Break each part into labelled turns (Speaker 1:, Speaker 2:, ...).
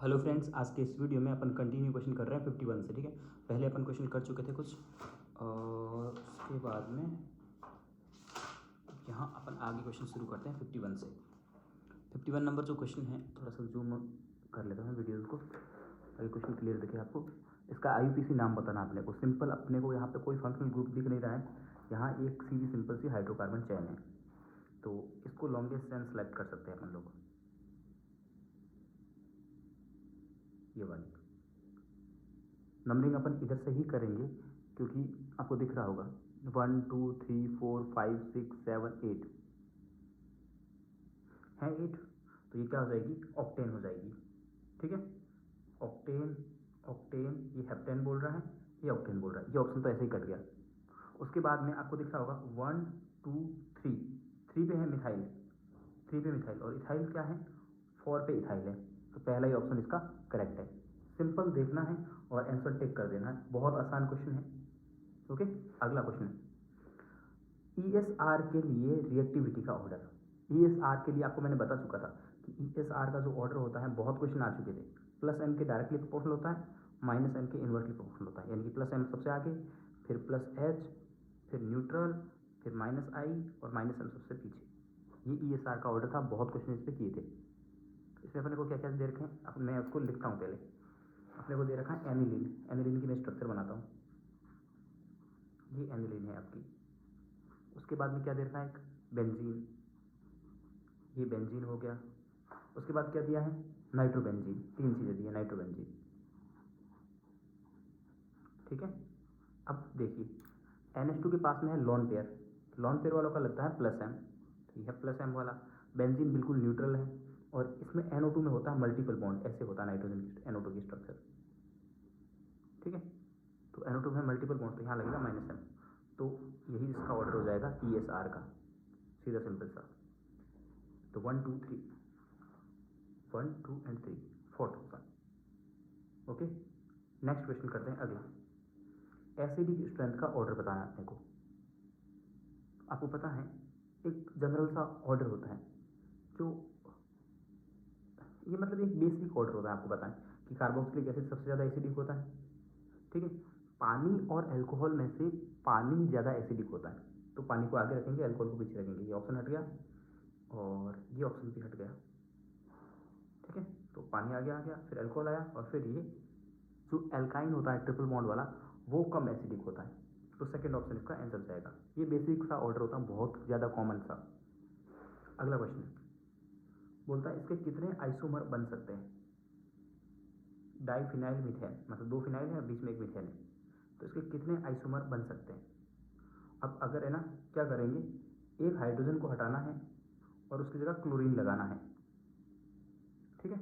Speaker 1: Hello friends, आज के इस वीडियो में अपन कंटिन्यू क्वेश्चन कर रहे हैं 51 से। ठीक है, पहले अपन क्वेश्चन कर चुके थे कुछ और उसके बाद में यहाँ अपन आगे क्वेश्चन शुरू करते हैं 51 से। 51 नंबर जो क्वेश्चन है, थोड़ा सा जूम कर लेता हूँ वीडियो को ताकि क्वेश्चन क्लियर दिखे आपको। इसका IUPAC नाम बताना अपने को। सिंपल अपने को यहाँ पे कोई फंक्शनल ग्रुप दिख नहीं रहा है, यहाँ एक सीधी सिंपल सी हाइड्रोकार्बन चेन है, तो इसको लॉन्गेस्ट चेन सेलेक्ट कर सकते हैं अपन लोग, ये वाली। नंबरिंग अपन इधर से ही करेंगे क्योंकि आपको दिख रहा होगा 1 2 3 4 5 6 7 8 है 8, तो ये क्या हो जाएगी, ऑक्टेन हो जाएगी। ठीक है, ऑक्टेन ऑक्टेन, ये हेप्टेन बोल रहा है, ये ऑक्टेन बोल रहा है, ये ऑप्शन तो ऐसे ही कट गया। उसके बाद में आपको दिख रहा होगा 1 2 3, 3 पे है मिथाइल, 3 पे मिथाइल, और इथाइल क्या है, 4 पे इथाइल है, तो पहला ही ऑप्शन इसका करेक्ट है। सिंपल देखना है और आंसर टिक कर देना है, बहुत आसान क्वेश्चन है। ओके, अगला क्वेश्चन, ESR के लिए रिएक्टिविटी का ऑर्डर। ESR के लिए आपको मैंने बता चुका था कि ESR का जो ऑर्डर होता है, बहुत क्वेश्चन आ चुके थे, +m के डायरेक्टली प्रोपोर्शनल होता है, -m के इन्वर्सली प्रोपोर्शनल होता है, यानी कि +m सबसे आगे, फिर +H, फिर न्यूट्रल, फिर -I और -m सबसे पीछे। ये ESR का ऑर्डर था, बहुत क्वेश्चन इस पर किए थे। इसमें अपने को क्या क्या दे रखे हैं, अब मैं उसको लिखता हूँ पहले। अपने को दे रखा है एनिलीन, एनिलीन की मैं स्ट्रक्चर बनाता हूँ, ये एनिलीन है आपकी। उसके बाद में क्या दे रखा है, एक बेंजीन, ये बेंजीन हो गया। उसके बाद क्या दिया है, नाइट्रोबेंजीन, 3 चीज़ें दी है नाइट्रोबेंजीन। ठीक है, अब देखिए NH2 के पास में है लोन पेयर, लोन पेयर वालों का लगता है +m, तो ये है +m वाला। बेंजीन बिल्कुल न्यूट्रल है, और इसमें NO2 में होता है मल्टीपल बॉन्ड, ऐसे होता है नाइट्रोजन की NO2 की स्ट्रक्चर। ठीक है, तो NO2 में मल्टीपल बॉन्ड, तो यहाँ लगेगा -m, तो यही इसका ऑर्डर हो जाएगा ESR का, सीधा सिंपल सा। तो 1 2 3, 1 2 and 3, 4th option. Okay, next question करते हैं अगला। एसिडिक स्ट्रेंथ का ऑर्डर बताना है अपने को। आपको पता है एक जनरल सा ऑर्डर होता है, जो ये मतलब एक बेसिक ऑर्डर होता है, आपको पता है कि कार्बोक्सिलिक एसिड सबसे ज़्यादा एसिडिक होता है। ठीक है, पानी और अल्कोहल में से पानी ज़्यादा एसिडिक होता है, तो पानी को आगे रखेंगे, अल्कोहल को पीछे रखेंगे। ये ऑप्शन हट गया और ये ऑप्शन भी हट गया। ठीक है, तो पानी आगे आ गया, फिर अल्कोहल आया, और फिर ये जो एल्काइन होता है ट्रिपल बॉन्ड वाला, वो कम एसिडिक होता है, तो सेकंड ऑप्शन इसका आंसर जाएगा। ये बेसिक सा ऑर्डर होता है, बहुत ज़्यादा कॉमन सा। अगला क्वेश्चन बोलता है इसके कितने आइसोमर बन सकते हैं। डाइफिनाइल मिथेन, मतलब 2 फिनाइल है, बीच में एक मिथेन है, तो इसके कितने आइसोमर बन सकते हैं। अब अगर है ना, क्या करेंगे, एक हाइड्रोजन को हटाना है और उसकी जगह क्लोरीन लगाना है। ठीक है,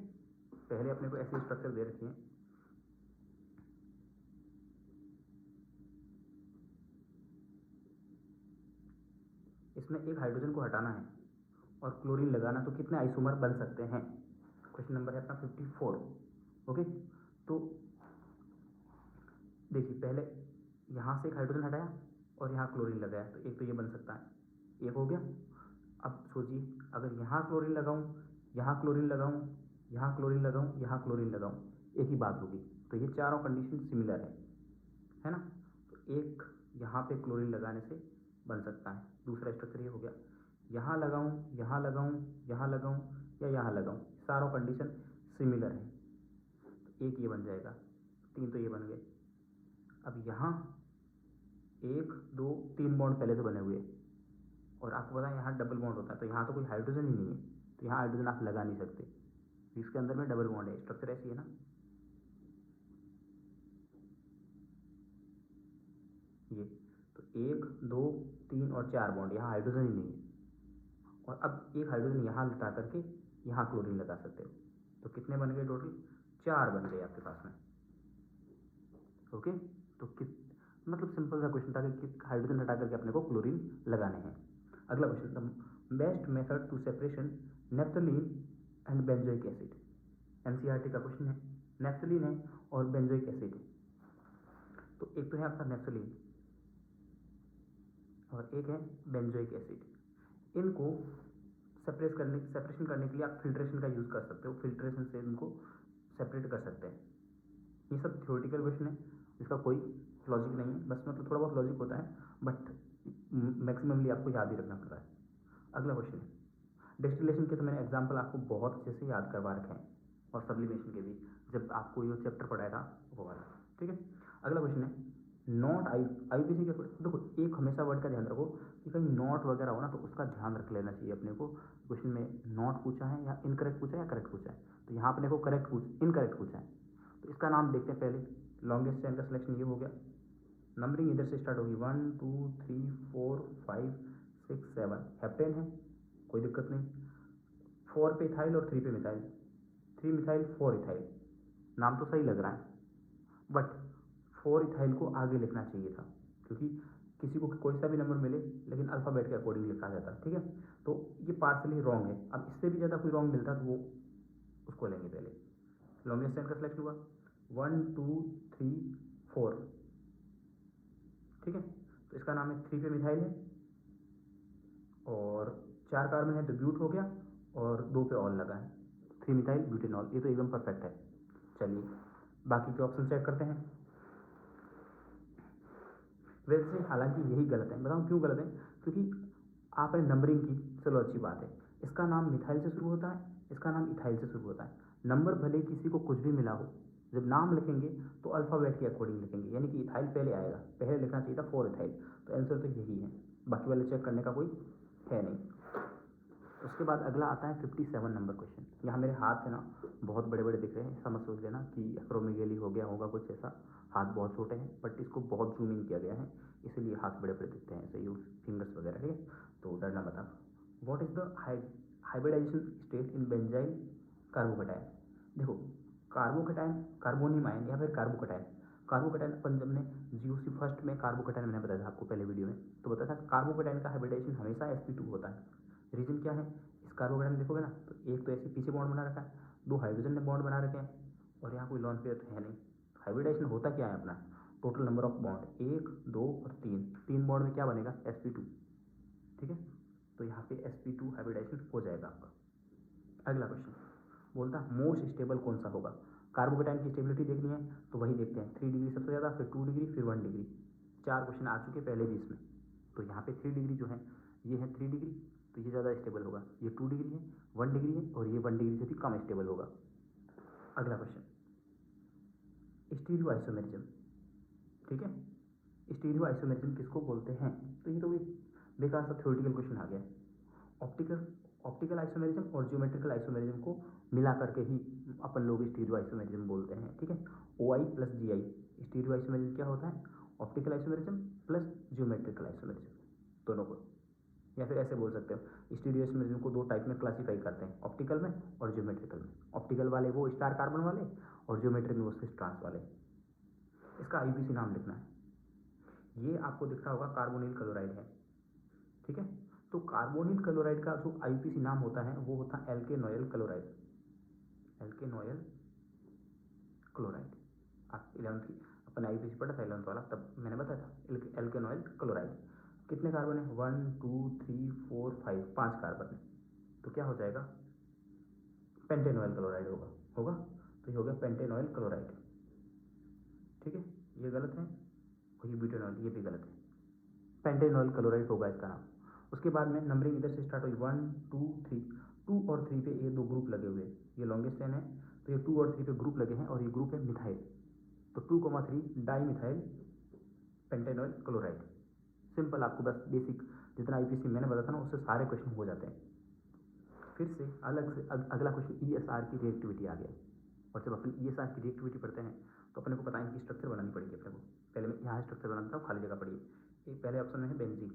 Speaker 1: पहले अपने को ऐसी स्ट्रक्चर दे रखी है, इसमें एक हाइड्रोजन को हटाना है और क्लोरीन लगाना, तो कितने आइसोमर बन सकते हैं। क्वेश्चन नंबर है अपना 54। ओके, तो देखिए पहले यहाँ से एक हाइड्रोजन हटाया और यहाँ क्लोरीन लगाया, तो एक तो ये बन सकता है, एक हो गया। अब सोचिए, अगर यहाँ क्लोरीन लगाऊं, यहाँ क्लोरीन लगाऊं, यहाँ क्लोरीन लगाऊं, यहाँ क्लोरीन लगाऊं, एक ही बात होगी। तो ये चारों कंडीशन सिमिलर है ना, तो एक यहाँ पे क्लोरीन लगाने से बन सकता है। दूसरा स्ट्रक्चर ये हो गया, यहाँ लगाऊं, यहाँ लगाऊं, यहाँ लगाऊं या यहाँ लगाऊं, चारों कंडीशन सिमिलर है, तो एक ये बन जाएगा, 3 तो ये बन गए। अब यहाँ 1 2 3 बॉन्ड पहले से बने हुए, और आपको पता है यहाँ डबल बॉन्ड होता है, तो यहाँ तो कोई हाइड्रोजन ही नहीं है, तो यहाँ हाइड्रोजन आप लगा नहीं सकते, इसके अंदर में डबल बॉन्ड है, स्ट्रक्चर ऐसी है ना। ये तो 1 2 3 और 4 बॉन्ड, यहाँ हाइड्रोजन ही नहीं है, और अब एक हाइड्रोजन यहाँ लगा करके यहाँ क्लोरीन लगा सकते हो, तो कितने बन गए टोटल, 4 बन गए आपके पास में। ओके, तो मतलब सिंपल सा क्वेश्चन था कि हाइड्रोजन हटा करके अपने को क्लोरीन लगाने हैं। अगला question, the best method to separation naphthalene and benzoic acid. NCERT का क्वेश्चन है, नेफ्थलीन है और बेंजोइक एसिड है, तो एक तो है आपका नेफ्थलीन और एक है बेंजोइक एसिड। इनको सेपरेशन करने के लिए आप फिल्ट्रेशन का यूज़ कर सकते हो, फिल्ट्रेशन से इनको सेपरेट कर सकते हैं। ये सब थ्योरेटिकल क्वेश्चन है, इसका कोई लॉजिक नहीं है, बस मतलब थोड़ा बहुत लॉजिक होता है, बट मैक्सिममली आपको याद ही रखना पड़ता है। अगला क्वेश्चन है, डिस्टिलेशन के तो मैंने एग्जाम्पल आपको बहुत अच्छे से याद करवा रखे हैं, और सब्लिमेशन के भी, जब आपको ये चैप्टर पढ़ाया था वो वाला। ठीक है, अगला क्वेश्चन है, नॉट आईपीसी के। देखो एक हमेशा वर्ड का ध्यान रखो कि कहीं नॉट वगैरह हो ना तो उसका ध्यान रख लेना चाहिए अपने को। क्वेश्चन में नॉट पूछा है या इनकरेक्ट पूछा है या करेक्ट पूछा है, तो यहाँ अपने को इनकरेक्ट पूछा है, तो इसका नाम देखते हैं पहले। लॉन्गेस्ट चैन का सिलेक्शन ये हो गया, नंबरिंग इधर से स्टार्ट होगी 1 2 3 4 5 6 7, हेप्टेन है, कोई दिक्कत नहीं। 4 पे इथाइल और 3 पे मिथाइल, 3 मिथाइल 4 इथाइल, नाम तो सही लग रहा है, बट 4 इथाइल को आगे लिखना चाहिए था, क्योंकि किसी को कोई सा भी नंबर मिले लेकिन अल्फ़ाबेट के अकॉर्डिंग लिखा जाता है। ठीक है, तो ये पार्सली रॉन्ग है। अब इससे भी ज़्यादा कोई रॉन्ग मिलता तो वो उसको लेंगे पहले। लॉन्गेस्ट चैन का सिलेक्शन हुआ 1 2 3 4। ठीक है, तो इसका नाम है 3 पे मिथाइल है, और 4 कार्बन है तो ब्यूट हो गया, और 2 पे ऑल लगा है, 3 मिथाइल ब्यूटेनॉल। ये तो एकदम परफेक्ट है। चलिए बाकी के ऑप्शन चेक करते हैं। वैसे हालांकि यही गलत है, बताऊँ क्यों गलत है, क्योंकि आपने नंबरिंग की, चलो अच्छी बात है, इसका नाम मिथाइल से शुरू होता है, इसका नाम इथाइल से शुरू होता है। नंबर भले किसी को कुछ भी मिला हो, जब नाम लिखेंगे तो अल्फ़ाबेट के अकॉर्डिंग लिखेंगे, यानी कि इथाइल पहले आएगा, पहले लिखना चाहिए था 4 इथाइल, तो आंसर तो यही है, बाकी वाले चेक करने का कोई है नहीं। उसके बाद अगला आता है 57 नंबर क्वेश्चन। यहाँ मेरे हाथ है ना बहुत बड़े बड़े दिख रहे हैं, ऐसा मत सोच लेना कि एक्रोमेगेली हो गया होगा कुछ ऐसा, हाथ बहुत छोटे हैं, बट इसको बहुत जूम इन किया गया है, इसीलिए हाथ बड़े बड़े दिखते हैं, ऐसे यूज फिंगर्स वगैरह। ठीक है, तो डरना मत आप। What is the hybridization state in benzyl carbocation. देखो कार्बोकटायन, कार्बोनियम आयन या फिर कार्बोकटायन, कार्बोकटायन अपन जब ने जीओसी फर्स्ट में कार्बोकटायन मैंने बताया था आपको पहले वीडियो में, तो बताया था कार्बोकटायन का हाइब्रिडाइजेशन हमेशा sp2 होता है। रीजन क्या है, इस कार्बोकटायन में देखोगे ना तो एक तो ऐसे पीछे बॉन्ड बना रखा है, 2 हाइड्रोजन ने बॉन्ड बना रखे हैं, और यहाँ कोई लॉन पेयर तो है नहीं। हाइब्रिडाइजेशन होता क्या है अपना, टोटल नंबर ऑफ बॉन्ड 1 2 और 3, 3 बॉन्ड में क्या बनेगा sp2। ठीक है, तो यहाँ पे sp2 हाइब्रिडाइजेशन हो जाएगा आपका। अगला क्वेश्चन बोलता है मोस्ट स्टेबल कौन सा होगा। कार्बोकटायन की स्टेबिलिटी देखनी है तो वही देखते हैं, 3 डिग्री सबसे ज़्यादा, फिर 2 डिग्री, फिर 1 डिग्री। 4 क्वेश्चन आ चुके पहले भी इसमें, तो यहाँ पे 3 डिग्री जो है, ये है 3 डिग्री, तो ये ज़्यादा स्टेबल होगा, ये 2 डिग्री है, 1 डिग्री है, और ये 1 डिग्री से भी कम स्टेबल होगा। अगला क्वेश्चन स्टीरियो आइसोमेरिज्म। ठीक है, स्टीरियो आइसोमेरिज्म किसको बोलते हैं, तो ये तो भी बेकार सा थ्योरेटिकल क्वेश्चन आ गया। ऑप्टिकल आइसोमेरिज्म और जियोमेट्रिकल आइसोमेरिज्म को मिला करके ही अपन लोग स्टीरियो आइसोमेरिज्म बोलते हैं। ठीक है, OI plus GI, stereo isomerism क्या होता है, optical isomerism plus geometrical isomerism, दोनों को। या फिर ऐसे बोल सकते हो, स्टीरियो आइसोमेरिज्म को 2 टाइप में क्लासीफाई करते हैं, ऑप्टिकल में और जियोमेट्रिकल में। ऑप्टिकल वाले वो स्टार कार्बन वाले, और जियोमेट्री में वो सिस ट्रांस वाले। इसका IUPAC नाम लिखना है, ये आपको दिख रहा होगा कार्बोनिल क्लोराइड है। ठीक है, तो कार्बोनिल क्लोराइड का जो IUPAC नाम होता है वो होता है एल्केनॉयल क्लोराइड। एल्केनॉयल क्लोराइड, आप 11th की अपन IUPAC पढ़ा था 11th वाला, तब मैंने बताया था एल्केनॉयल क्लोराइड। कितने कार्बन है, 1 2 3 4 5, 5 कार्बन है, तो क्या हो जाएगा, पेंटेनॉयल क्लोराइड होगा, तो ये हो गया पेंटेनॉयल क्लोराइड। ठीक है, ये गलत है, और ये ब्यूटेनॉल, ये भी गलत है, पेंटेनॉयल क्लोराइड होगा इसका नाम। उसके बाद में नंबरिंग इधर से स्टार्ट हुई 1 2 3, 2 और 3 पे ये 2 ग्रुप लगे हुए हैं, ये लॉन्गेस्ट चेन है, तो ये 2 और 3 पे ग्रुप लगे हैं, और ये ग्रुप है मिथाइल, तो 2,3 डाई मिथाइल पेंटेनॉयल क्लोराइड। सिंपल, आपको बस बेसिक जितना IUPAC मैंने बताया था ना उससे सारे क्वेश्चन हो जाते हैं। फिर से अलग से अगला क्वेश्चन ESR की रिएक्टिविटी आ गया, और जब अपन ESR की रिएक्टिविटी पढ़ते हैं तो अपने को पता है कि स्ट्रक्चर बनानी पड़ेगी अपने को। पहले मैं यहाँ स्ट्रक्चर बनाता हूँ, खाली जगह पढ़िए। एक पहले ऑप्शन में है बेंजीन,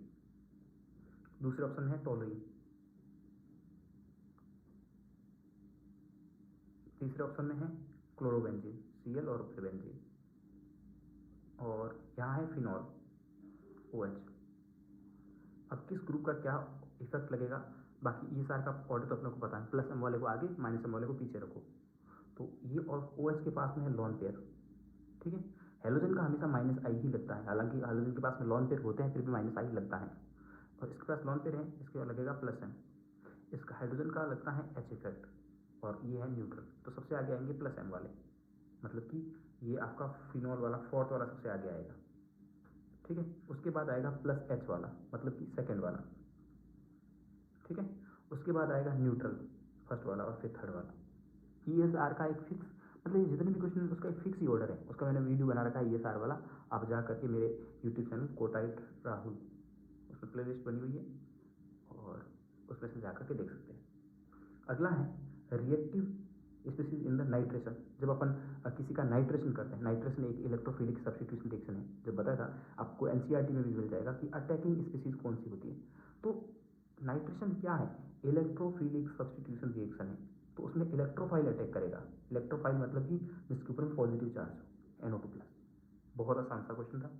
Speaker 1: दूसरे ऑप्शन में है टोलुइन, तीसरे ऑप्शन में है क्लोरोबेंजीन Cl और फिर बेंजीन, और यहाँ है फिनॉल OH। अब किस ग्रुप का क्या इफेक्ट लगेगा, बाकी ESR का ऑर्डर तो अपने को पता है, प्लस M वाले को आगे, माइनस M वाले को पीछे रखो, तो ये और OH के पास में है लॉन पेयर। ठीक है, हेलोजन का हमेशा -I ही लगता है, हालांकि हेलोजन के पास में लॉन पेयर होते हैं फिर भी -I लगता है, और इसके पास लॉन पेयर है, इसके लगेगा +M। इसका हाइड्रोजन का लगता है H इफेक्ट, और ये है न्यूट्रल, तो सबसे आगे आएंगे प्लस एम वाले, मतलब कि ये आपका फिनॉल वाला फोर्थ वाला सबसे आगे आएगा, ठीक है। उसके बाद आएगा प्लस एच वाला, मतलब कि सेकेंड वाला, ठीक है। उसके बाद आएगा न्यूट्रल फर्स्ट वाला, और फिर थर्ड वाला। ई एस आर का एक फिक्स, मतलब ये जितने भी क्वेश्चन है उसका एक फिक्स ही ऑर्डर है, उसका मैंने वीडियो बना रखा है ई एस आर वाला, आप जा करके मेरे यूट्यूब चैनल कोटाइट राहुल, उसमें प्ले लिस्ट बनी हुई है, और उसमें से जा करके देख सकते हैं। अगला है reactive species in the nitration. जब अपन किसी का नाइट्रेशन करते हैं, नाइट्रेशन एक इलेक्ट्रोफिलिक सब्स्टिट्यूशन रिएक्शन है, जब बताया था आपको एनसीईआरटी में भी मिल जाएगा कि अटैकिंग स्पीसीज कौन सी होती है। तो नाइट्रेशन क्या है, इलेक्ट्रोफिलिक सब्स्टिट्यूशन रिएक्शन है, तो उसमें इलेक्ट्रोफाइल अटैक करेगा। इलेक्ट्रोफाइल मतलब कि जिसके ऊपर में पॉजिटिव चार्ज हो, NO2+। बहुत आसान सा क्वेश्चन था,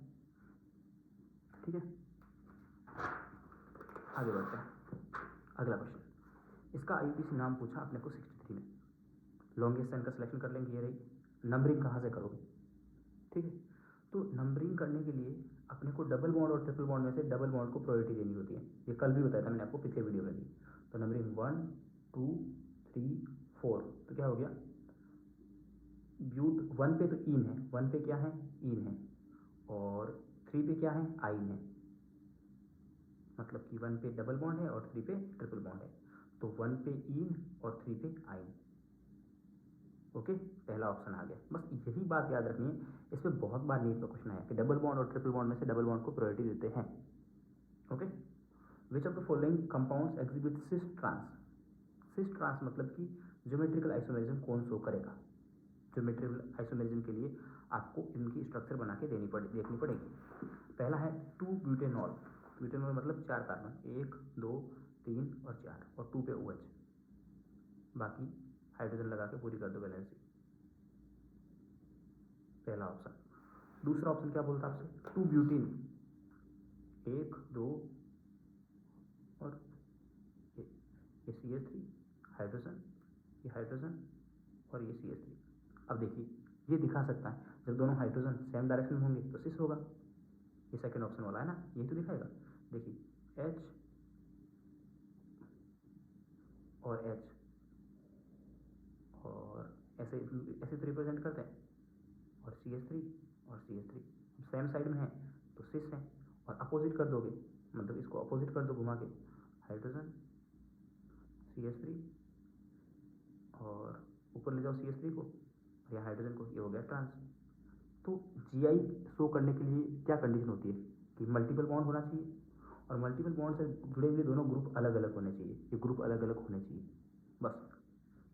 Speaker 1: ठीक है। आगे बढ़ते हैं, अगला क्वेश्चन, इसका IUPAC नाम पूछा अपने को 63 में। लॉन्गेस्ट साइन का सिलेक्शन कर लेंगे, ये रही। नंबरिंग कहाँ से करोगे, ठीक है। तो नंबरिंग करने के लिए अपने को डबल बॉन्ड और ट्रिपल बॉन्ड में से डबल बॉन्ड को प्रायोरिटी देनी होती है, ये कल भी बताया था मैंने आपको पिछले वीडियो में भी। तो नंबरिंग 1 2 3 4, तो क्या हो गया, ब्यूट 1 पे तो ईन है, 1 पे क्या है, ईन है, और 3 पे क्या है, आइन है, मतलब कि 1 पे डबल बॉन्ड है और 3 पे ट्रिपल बॉन्ड है, तो 1 पे ईन और 3 पे आइन। ओके, पहला ऑप्शन आ गया। बस यही बात याद रखनी है, इस पर बहुत बार नीट में क्वेश्चन आया कि डबल बॉन्ड और ट्रिपल बॉन्ड में से डबल बॉन्ड को प्रायोरिटी देते हैं। Okay, which of the following compounds exhibit cis trans. Cis trans मतलब कि ज्योमेट्रिकल आइसोमेरिज्म कौन शो करेगा। ज्योमेट्रिकल आइसोमेरिज्म के लिए आपको इनकी स्ट्रक्चर बना के देखनी पड़ेगी। पहला है 2 ब्यूटेनॉल। ब्यूटेनॉल मतलब 4 कार्बन, 1 2 3 और 4, और 2 पे OH, बाकी हाइड्रोजन लगा के पूरी कर दो वैलेंसी। पहला ऑप्शन। दूसरा ऑप्शन क्या बोलता है आपसे, 2 ब्यूटीन, 1 2 और ये CH3 हाइड्रोजन, ये हाइड्रोजन और ये CH3। अब देखिए ये दिखा सकता है, जब दोनों हाइड्रोजन सेम डायरेक्शन में होंगे तो सिस होगा, ये सेकंड ऑप्शन वाला है ना, ये तो दिखाएगा। देखिए H और H, और ऐसे ऐसे तो रिप्रेजेंट करते हैं, और CH3 और CH3 सेम साइड में है तो सिस है, और अपोजिट कर दोगे, मतलब इसको अपोजिट कर दो घुमा के, हाइड्रोजन CH3, और ऊपर ले जाओ CH3 को, या हाइड्रोजन को, ये हो गया ट्रांस। तो GI शो करने के लिए क्या कंडीशन होती है कि मल्टीपल बॉन्ड होना चाहिए, और मल्टीपल बॉन्ड से जुड़े हुए दोनों ग्रुप अलग अलग होने चाहिए, ये ग्रुप अलग अलग होने चाहिए। बस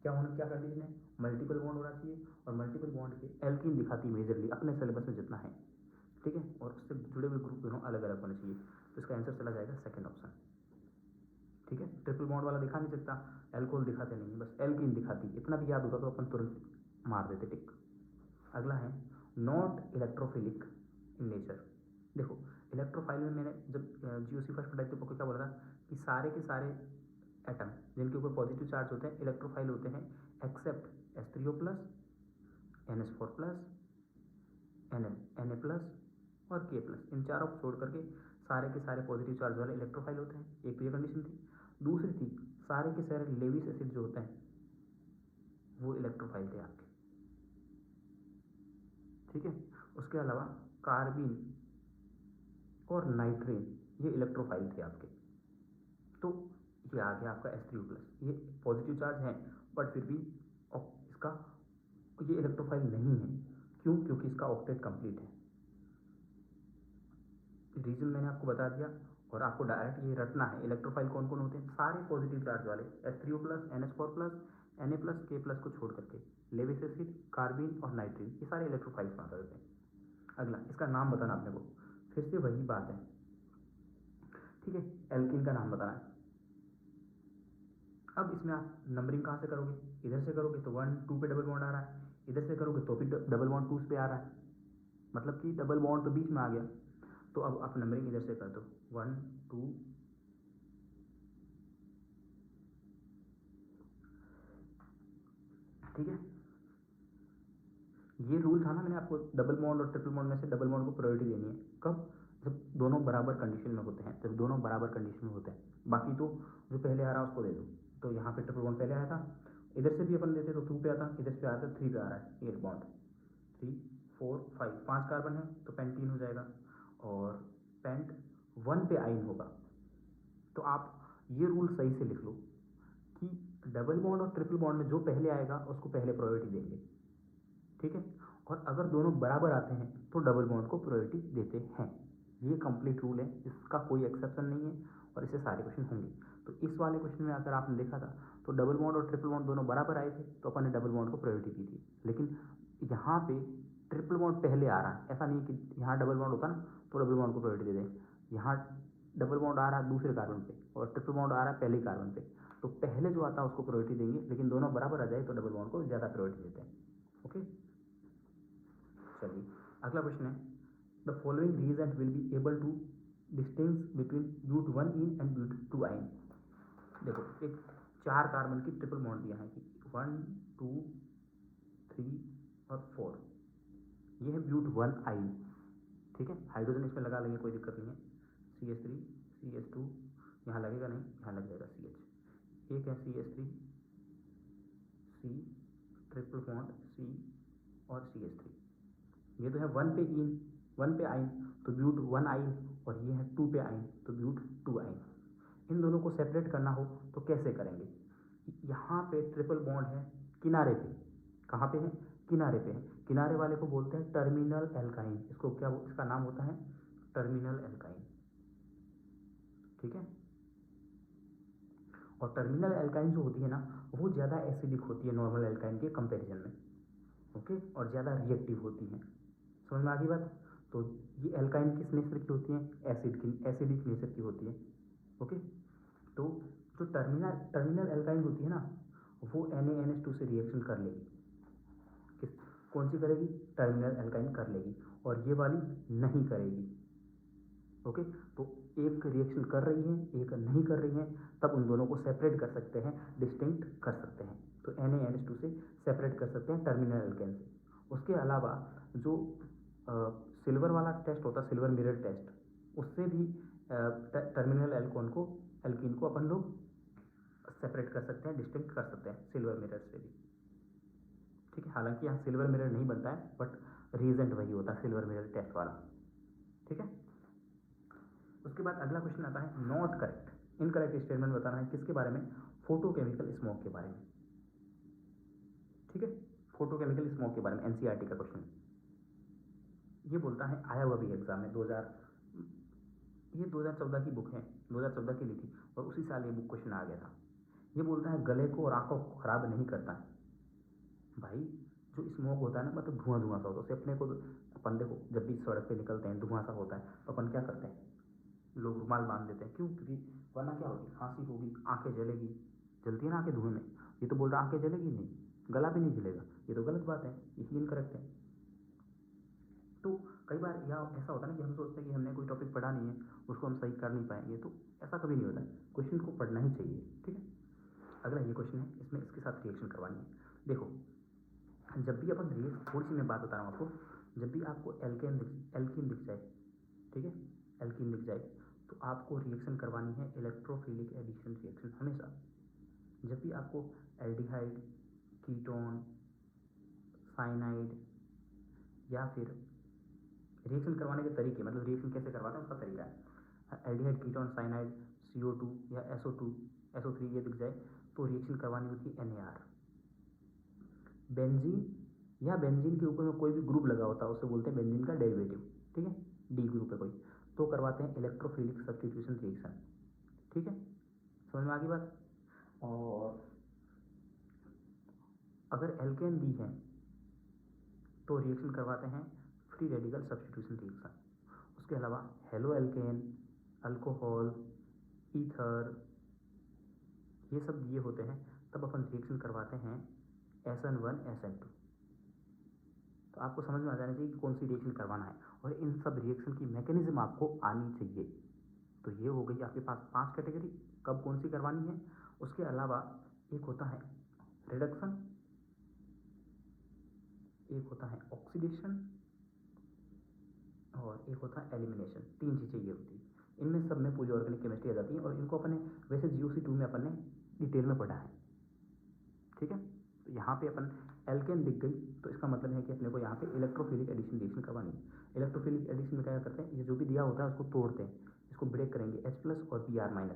Speaker 1: क्या कंडीशन है, मल्टीपल बॉन्ड होना चाहिए, और मल्टीपल बॉन्ड के एल्कीन दिखाती है मेजरली अपने सिलेबस में जितना है, ठीक है, और उससे जुड़े हुए ग्रुप दोनों अलग अलग होने चाहिए, तो इसका आंसर चला जाएगा सेकंड ऑप्शन, ठीक है। ट्रिपल बॉन्ड वाला दिखा नहीं सकता, एल्कोहल दिखाते नहीं, बस एल्कीन दिखाती, इतना भी याद होता तो अपन तुरंत मार देते टिक। अगला है नॉट इलेक्ट्रोफिलिक इन नेचर। देखो इलेक्ट्रोफाइल में मैंने जब GOC फर्स्ट पढ़ाई तो क्या बोला था कि सारे के सारे एटम जिनके ऊपर पॉजिटिव चार्ज होते हैं इलेक्ट्रोफाइल होते हैं, एक्सेप्ट H3O+, NH4+, Na+ और K+, इन चारों को छोड़ करके सारे के सारे पॉजिटिव चार्ज वाले इलेक्ट्रोफाइल होते हैं। एक तो ये कंडीशन थी। दूसरी थी सारे के सारे लेविस एसिड जो होते हैं वो इलेक्ट्रोफाइल थे आपके, ठीक है। उसके अलावा कार्बिन और नाइट्रेन ये इलेक्ट्रोफाइल थे आपके। तो ये आ गया आपका H3O+, ये पॉजिटिव चार्ज है बट फिर भी इसका ये इलेक्ट्रोफाइल नहीं है। क्यों, क्योंकि इसका ऑक्टेट कंप्लीट है। रीजन मैंने आपको बता दिया, और आपको डायरेक्ट ये रटना है इलेक्ट्रोफाइल कौन कौन होते हैं, सारे पॉजिटिव चार्ज वाले H3O+, NH4+, Na+, K+ को छोड़ करके लेविस एसिड, कार्बिन और नाइट्रीन ये सारे इलेक्ट्रोफाइल्स माना जाते हैं। अगला इसका नाम बताना आपने को, फिर से वही बात है, ठीक है, एल्कीन का नाम बताना है। अब इसमें आप नंबरिंग कहाँ से करोगे, इधर से करोगे तो 1 2 पे डबल बॉन्ड आ रहा है, इधर से करोगे तो फिर डबल बॉन्ड 2 पे आ रहा है, मतलब कि डबल बॉन्ड तो बीच में आ गया। तो अब आप नंबरिंग इधर से कर दो 1 2, ठीक है। ये रूल था ना मैंने आपको, डबल बॉन्ड और ट्रिपल बॉन्ड में से डबल बॉन्ड को प्रायोरिटी देनी है कब, जब दोनों बराबर कंडीशन में होते हैं, जब दोनों बराबर कंडीशन में होते हैं। बाकी तो जो पहले आ रहा है उसको दे दो। तो यहाँ पे ट्रिपल बॉन्ड पहले आया था इधर से भी अपन लेते तो 2 पे आता, इधर से आता 3 पे आ रहा है, 8 बॉन्ड, 3 4 5, 5 कार्बन है तो पेंटीन हो जाएगा, और पेंट 1 पे आइन होगा। तो आप ये रूल सही से लिख लो कि डबल बॉन्ड और ट्रिपल बॉन्ड में जो पहले आएगा उसको पहले प्रायोरिटी देंगे, ठीक है। और अगर दोनों बराबर आते हैं तो डबल बॉन्ड को प्रायोरिटी देते हैं। ये कंप्लीट रूल है, इसका कोई एक्सेप्शन नहीं है, और इससे सारे क्वेश्चन होंगे। तो इस वाले क्वेश्चन में अगर आपने देखा था तो डबल बॉन्ड और ट्रिपल बॉन्ड दोनों बराबर आए थे तो अपन ने डबल बॉन्ड को प्रायोरिटी दी थी, लेकिन यहाँ पे ट्रिपल बॉन्ड पहले आ रहा है। ऐसा नहीं कि यहाँ डबल बॉन्ड होता ना तो डबल बॉन्ड को प्रायोरिटी दे दें, यहाँ डबल बॉन्ड आ रहा है दूसरे कार्बन पे और ट्रिपल बॉन्ड आ रहा है पहले कार्बन पे, तो पहले जो आता है उसको प्रायोरिटी देंगे, लेकिन दोनों बराबर आ जाए तो डबल बॉन्ड को ज़्यादा प्रायोरिटी देते हैं। ओके, चलिए अगला क्वेश्चन है, the following reagent will be able to distinguish between but 1 yne and but 2 yne. देखो एक 4 कार्बन की ट्रिपल बॉन्ड दिया है कि 1 2 3 और 4, ये है ब्यूट 1 आइन, ठीक है। हाइड्रोजन इसमें लगा लेंगे, कोई दिक्कत नहीं है, CH3 CH2 यहाँ लगेगा नहीं, यहाँ लग जाएगा CH। एक है CH3 C triple bond C और CH3, ये तो है 1 पे इन 1 पे आइन तो ब्यूट 1 आइन, और ये है 2 पे आइन तो ब्यूट 2 आइन। इन दोनों को सेपरेट करना हो तो कैसे करेंगे? यहाँ पे ट्रिपल बॉन्ड है किनारे पे, कहाँ पे है? किनारे पे है। किनारे वाले को बोलते हैं टर्मिनल एल्काइन, इसको क्या, इसका नाम होता है टर्मिनल एल्काइन, ठीक है। और टर्मिनल एल्काइन जो होती है ना वो ज़्यादा एसिडिक होती है नॉर्मल एल्काइन के कंपैरिजन में, ओके, और ज़्यादा रिएक्टिव होती हैं। समझ में आ गई बात? तो ये एल्काइन किस नेचर की होती हैं? एसिडिक नेचर की होती है, ओके। तो जो टर्मिनल एल्काइन होती है ना वो NaNH2 से रिएक्शन कर लेगी, किस कौन सी करेगी? टर्मिनल एल्काइन कर लेगी, और ये वाली नहीं करेगी, ओके। तो एक रिएक्शन कर रही है एक नहीं कर रही है, तब उन दोनों को सेपरेट कर सकते हैं, डिस्टिंक्ट कर सकते हैं। तो NaNH2 से सेपरेट कर सकते हैं टर्मिनल एल्काइन से। उसके अलावा जो सिल्वर वाला टेस्ट होता है, सिल्वर मिरर टेस्ट, उससे भी टर्मिनल एल्कीन को अपन लोग सेपरेट कर सकते हैं, डिस्टिंक्ट कर सकते हैं सिल्वर मिरर से भी, ठीक है। हालांकि यहाँ सिल्वर मिरर नहीं बनता है, बट रीजेंट वही होता है सिल्वर मिरर टेस्ट वाला, ठीक है। उसके बाद अगला क्वेश्चन आता है नॉट करेक्ट, इनकरेक्ट स्टेटमेंट बताना है किसके बारे में? फोटोकेमिकल स्मोक के बारे में, ठीक है। फोटोकेमिकल स्मोक के बारे में NCERT का क्वेश्चन ये बोलता है, आया हुआ भी एग्जाम में ये 2014 की बुक है, 2014 की ली थी, और उसी साल ये बुक क्वेश्चन आ गया था। ये बोलता है गले को और आंखों को खराब नहीं करता है। भाई जो स्मोक होता है ना, मतलब धुआं सा होता है, उससे अपने को, अपन देखो जब भी सड़क पे निकलते हैं धुआं सा होता है तो अपन क्या करते हैं? लोग रुमाल बांध देते हैं, क्यों? क्योंकि वरना क्या होगी, खांसी होगी, आंखें जलेगी, जलती है ना आंखें धुएं में। ये तो बोल रहा आंखें जलेगी नहीं, गला भी नहीं जलेगा, ये तो गलत बात है, यही इनकरेक्ट है। तो कई बार या ऐसा होता है ना कि हम सोचते हैं कि हमने कोई टॉपिक पढ़ा नहीं है, उसको हम सही कर नहीं पाएंगे, तो ऐसा कभी नहीं होता है, क्वेश्चन को पढ़ना ही चाहिए, ठीक है। अगला ये क्वेश्चन है, इसमें इसके साथ रिएक्शन करवानी है। देखो जब भी अपन थोड़ी सी मैं बात बता रहा हूँ आपको, जब भी आपको एल्कीन दिख जाए, ठीक है, एल्कीन दिख जाए तो आपको रिएक्शन करवानी है इलेक्ट्रोफिलिक एडिशन रिएक्शन हमेशा। जब भी आपको एल्डिहाइड, कीटोन, साइनाइड, या फिर रिएक्शन करवाने के तरीके, मतलब रिएक्शन कैसे करवाते हैं उसका तरीका है, एल्डिहाइड, कीटोन, साइनाइड, CO2 या SO2 SO3 ये दिख जाए तो रिएक्शन करवानी होती है NAR। बेंजीन या बेंजीन के ऊपर में कोई भी ग्रुप लगा होता है उसे बोलते हैं बेंजीन का डेरिवेटिव, ठीक है, D ग्रुप है कोई, तो करवाते हैं इलेक्ट्रोफिलिक सब्स्टिट्यूशन रिएक्शन, ठीक है। समझ में आ गई बात? और अगर एल्केन दी है तो रिएक्शन करवाते हैं फ्री रेडिकल सब्स्टिट्यूशन रिएक्शन। उसके अलावा हेलो एल्केन, अल्कोहल, ईथर, ये सब दिए होते हैं तब अपन रिएक्शन करवाते हैं SN1 SN2। तो आपको समझ में आ जाना चाहिए कि कौन सी रिएक्शन करवाना है, और इन सब रिएक्शन की मैकेनिज्म आपको आनी चाहिए। तो ये हो गई आपके पास 5 कैटेगरी, कब कौन सी करवानी है। उसके अलावा एक होता है रिडक्शन, एक होता है ऑक्सीडेशन, और एक होता है एलिमिनेशन। 3 चीज़ें ये होती है, इनमें सब में पूरी ऑर्गेनिक केमिस्ट्री आ जाती है, और इनको अपने वैसे GOC2 में अपन ने डिटेल में पढ़ा है, ठीक है। तो यहाँ पे अपन एल्केन दिख गई, तो इसका मतलब है कि अपने को यहाँ पे इलेक्ट्रोफिलिक एडिशन रिएक्शन करवानी है। इलेक्ट्रोफिलिक एडिशन में क्या करते हैं, ये जो भी दिया होता है उसको तोड़ते हैं, इसको ब्रेक करेंगे H+ और Br-,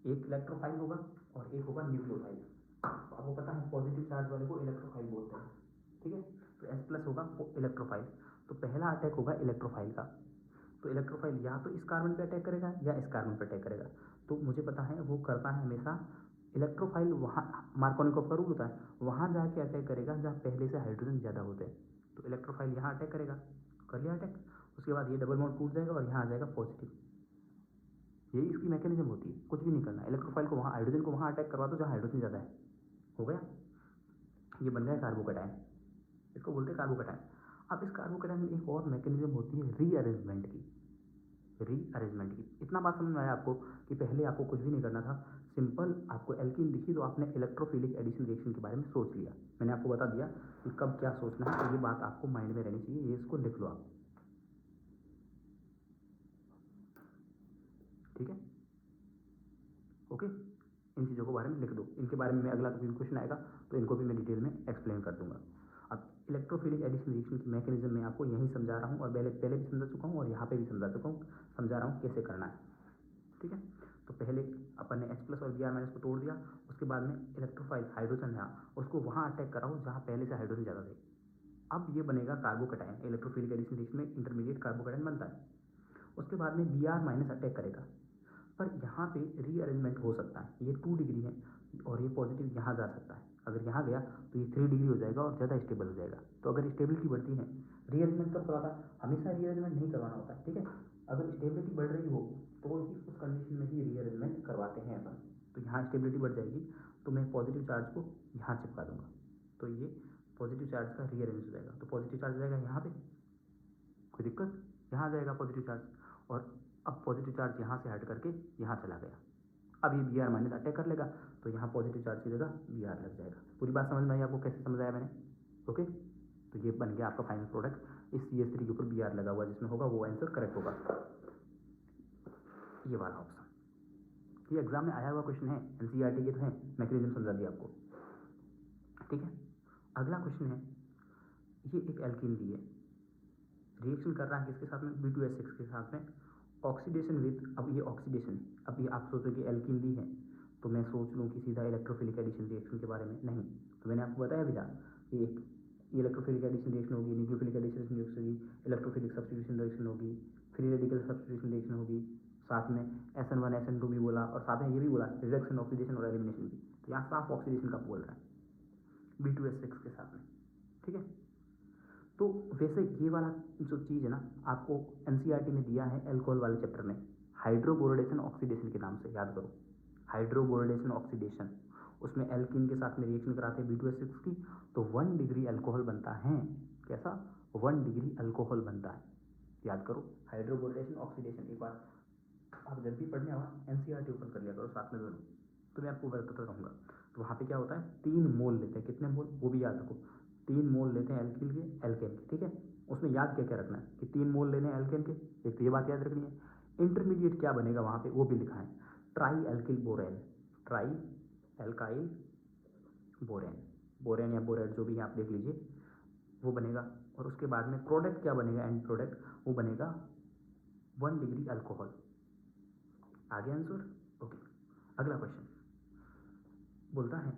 Speaker 1: एक इलेक्ट्रोफाइल होगा और एक होगा न्यूक्लियोफाइल। तो आपको पता है पॉजिटिव चार्ज वाले को इलेक्ट्रोफाइल बोलते हैं, ठीक है। तो H+ होगा इलेक्ट्रोफाइल, तो पहला अटैक होगा इलेक्ट्रोफाइल का। तो इलेक्ट्रोफाइल या तो इस कार्बन पे अटैक करेगा या इस कार्बन पे अटैक करेगा। तो मुझे पता है वो करता है हमेशा इलेक्ट्रोफाइल, वहाँ मार्कोनिकॉफ का रूल होता है, वहाँ जाके अटैक करेगा जहाँ पहले से हाइड्रोजन ज़्यादा होते हैं। तो इलेक्ट्रोफाइल यहाँ अटैक करेगा, कर लिया अटैक, उसके बाद ये डबल बॉन्ड टूट जाएगा और यहाँ आ जाएगा पॉजिटिव। यही इसकी मैकेनिज्म होती है, कुछ भी नहीं करना। इलेक्ट्रोफाइल को वहाँ, हाइड्रोजन को वहाँ अटैक करवा दो जहाँ हाइड्रोजन ज़्यादा है, हो गया, ये बन गया कार्बोकैटायन, इसको बोलते हैं कार्बोकैटायन। अब इस कार्बोकैटायन में एक और मैकेनिज्म होती है रीअरेंजमेंट की, रीअरेंजमेंट की। इतना बात समझ में आया आपको कि पहले आपको कुछ भी नहीं करना था, सिंपल आपको एल्कीन दिखी तो आपने इलेक्ट्रोफिलिक एडिशन रिएक्शन के बारे में सोच लिया। मैंने आपको बता दिया कि कब क्या सोचना है, तो ये बात आपको माइंड में रहनी चाहिए, ये इसको लिख लो आप, ठीक है, ओके। इन चीज़ों के बारे में लिख दो, इनके बारे में मैं अगला कभी क्वेश्चन आएगा तो इनको भी मैं डिटेल में एक्सप्लेन कर दूंगा। अब इलेक्ट्रोफिलिक एडिशन रिएक्शन की मैकेनिज्म मैं आपको यहीं समझा रहा हूँ, और पहले भी समझा चुका हूँ और यहाँ पे भी समझा चुका हूँ, समझा रहा हूँ कैसे करना है, ठीक है। तो पहले अपन ने H+ और Br- को तोड़ दिया, उसके बाद में इलेक्ट्रोफाइल हाइड्रोजन है उसको वहाँ अटैक कराओ जहाँ पहले से हाइड्रोजन ज़्यादा थे। अब ये बनेगा कार्बोकैटायन, इलेक्ट्रोफिलिक एडिशन रिएक्शन में इंटरमीडिएट कार्बोकैटायन बनता है। उसके बाद में Br- अटैक करेगा, पर यहाँ पे रीअरेंजमेंट हो सकता है, ये 2 डिग्री है और ये पॉजिटिव यहाँ जा सकता है। अगर यहाँ गया तो ये 3 डिग्री हो जाएगा और ज़्यादा स्टेबल हो जाएगा। तो अगर स्टेबिलिटी बढ़ती है, रीअरेंजमेंट कब करवाता है, हमेशा रीअरेंजमेंट नहीं करवाना होता है, ठीक है। अगर स्टेबिलिटी बढ़ रही हो तो ही उस कंडीशन में ही रीअरेंजमेंट करवाते हैं अपन। तो यहाँ स्टेबिलिटी बढ़ जाएगी तो मैं पॉजिटिव चार्ज को यहाँ चिपका दूंगा, तो ये पॉजिटिव चार्ज का रीअरेंज हो जाएगा। तो पॉजिटिव चार्ज जाएगा यहाँ पे, कोई दिक्कत, यहाँ आ जाएगा पॉजिटिव चार्ज, और अब पॉजिटिव चार्ज यहाँ से हट करके यहाँ चला गया। अब ये Br- अटैक कर लेगा तो यहाँ पॉजिटिव चार्ज की जगह Br लग जाएगा। पूरी बात समझ में आई आपको, कैसे समझाया मैंने, ओके। तो ये बन गया आपका फाइनल प्रोडक्ट, इस CH3 के ऊपर Br लगा हुआ, जिसमें होगा वो आंसर करेक्ट होगा, ये वाला ऑप्शन। ये एग्जाम में आया हुआ क्वेश्चन है, NCERT के तो है, मैकेनिज्म समझा दिया आपको, ठीक है। अगला क्वेश्चन है, ये एक एल्कीन दी है, रिएक्शन कर रहा है किसके साथ में, B2S6 के साथ में, ऑक्सीडेशन विद, अब ये ऑक्सीडेशन, अब ये आप सोचो कि एल्कीन दी है तो मैं सोच लूँ कि सीधा इलेक्ट्रोफिलिक एडिशन रिएक्शन के बारे में, नहीं। तो मैंने आपको बताया भी था कि एक इलेक्ट्रोफिलिक एडिशन रिएक्शन होगी, न्यूक्लियोफिलिक एडिशन रिएक्शन होगी, इलेक्ट्रोफिलिक सब्स्टिट्यूशन रिएक्शन होगी, फ्री रेडिकल सब्स्टिट्यूशन रिएक्शन होगी, साथ में SN1 SN2 भी बोला, और साथ में ये भी बोला रिडक्शन, ऑक्सीडेशन और एलिमिनेशन भी। तो यहाँ साफ ऑक्सीडेशन का बोल रहा है B2S6 के साथ में, ठीक है। तो वैसे ये वाला जो चीज़ है ना, आपको NCERT में दिया है एल्कोहल वाले चैप्टर में, हाइड्रोबोरोडेशन ऑक्सीडेशन के नाम से, याद करो, हाइड्रोबोरोडेशन ऑक्सीडेशन। उसमें एल्कीन के साथ में रिएक्शन कराते हैं B2S6 की, तो 1 डिग्री अल्कोहल बनता है, कैसा, 1 डिग्री अल्कोहल बनता है, याद करो, हाइड्रोबोरोडेशन ऑक्सीडेशन। एक बार आप जब भी पढ़ने आओ NCERT ओपन कर लिया करो साथ में दोनों, तो मैं आपको बताता रहूँगा। तो वहाँ पे क्या होता है, 3 मोल लेते हैं, कितने मोल वो भी याद रखो, 3 मोल लेते हैं एल्किल के, एल्केन के, ठीक है। उसमें याद क्या क्या रखना है कि 3 मोल लेने हैं एल्केन के, एक तो ये बात याद रखनी है। इंटरमीडिएट क्या बनेगा वहाँ पे वो भी लिखा है, try alkyl borane, try alkyl borane, borane या बोरेट जो भी है आप देख लीजिए, वो बनेगा। और उसके बाद में प्रोडक्ट क्या बनेगा, एंड प्रोडक्ट वो बनेगा 1 डिग्री अल्कोहल। आगे आंसर, ओके। अगला क्वेश्चन बोलता है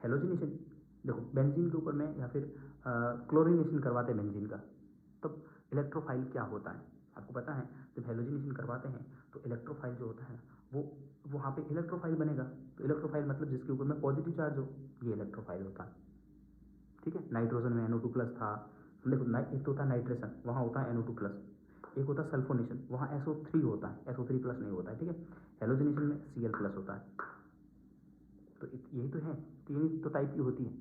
Speaker 1: हेलोजिनेशन, देखो बेंजीन के ऊपर में या फिर क्लोरीनेशन करवाते हैं बेंजीन का, तब इलेक्ट्रोफाइल क्या होता है आपको पता है। जब हेलोजिनेशन करवाते हैं तो इलेक्ट्रोफाइल जो होता है वो वहाँ पे इलेक्ट्रोफाइल बनेगा। तो इलेक्ट्रोफाइल मतलब जिसके ऊपर में पॉजिटिव चार्ज हो, ये इलेक्ट्रोफाइल होता है, ठीक है। नाइट्रोजन में NO2+ था, देखो एक तो होता है नाइट्रेशन, वहाँ होता है NO2+, एक होता है सल्फोनेशन, वहाँ SO3 होता है, SO3+ नहीं होता है, ठीक है। हेलोजिनेशन में Cl+ होता है। तो यही तो है, 3 तो टाइप की होती है,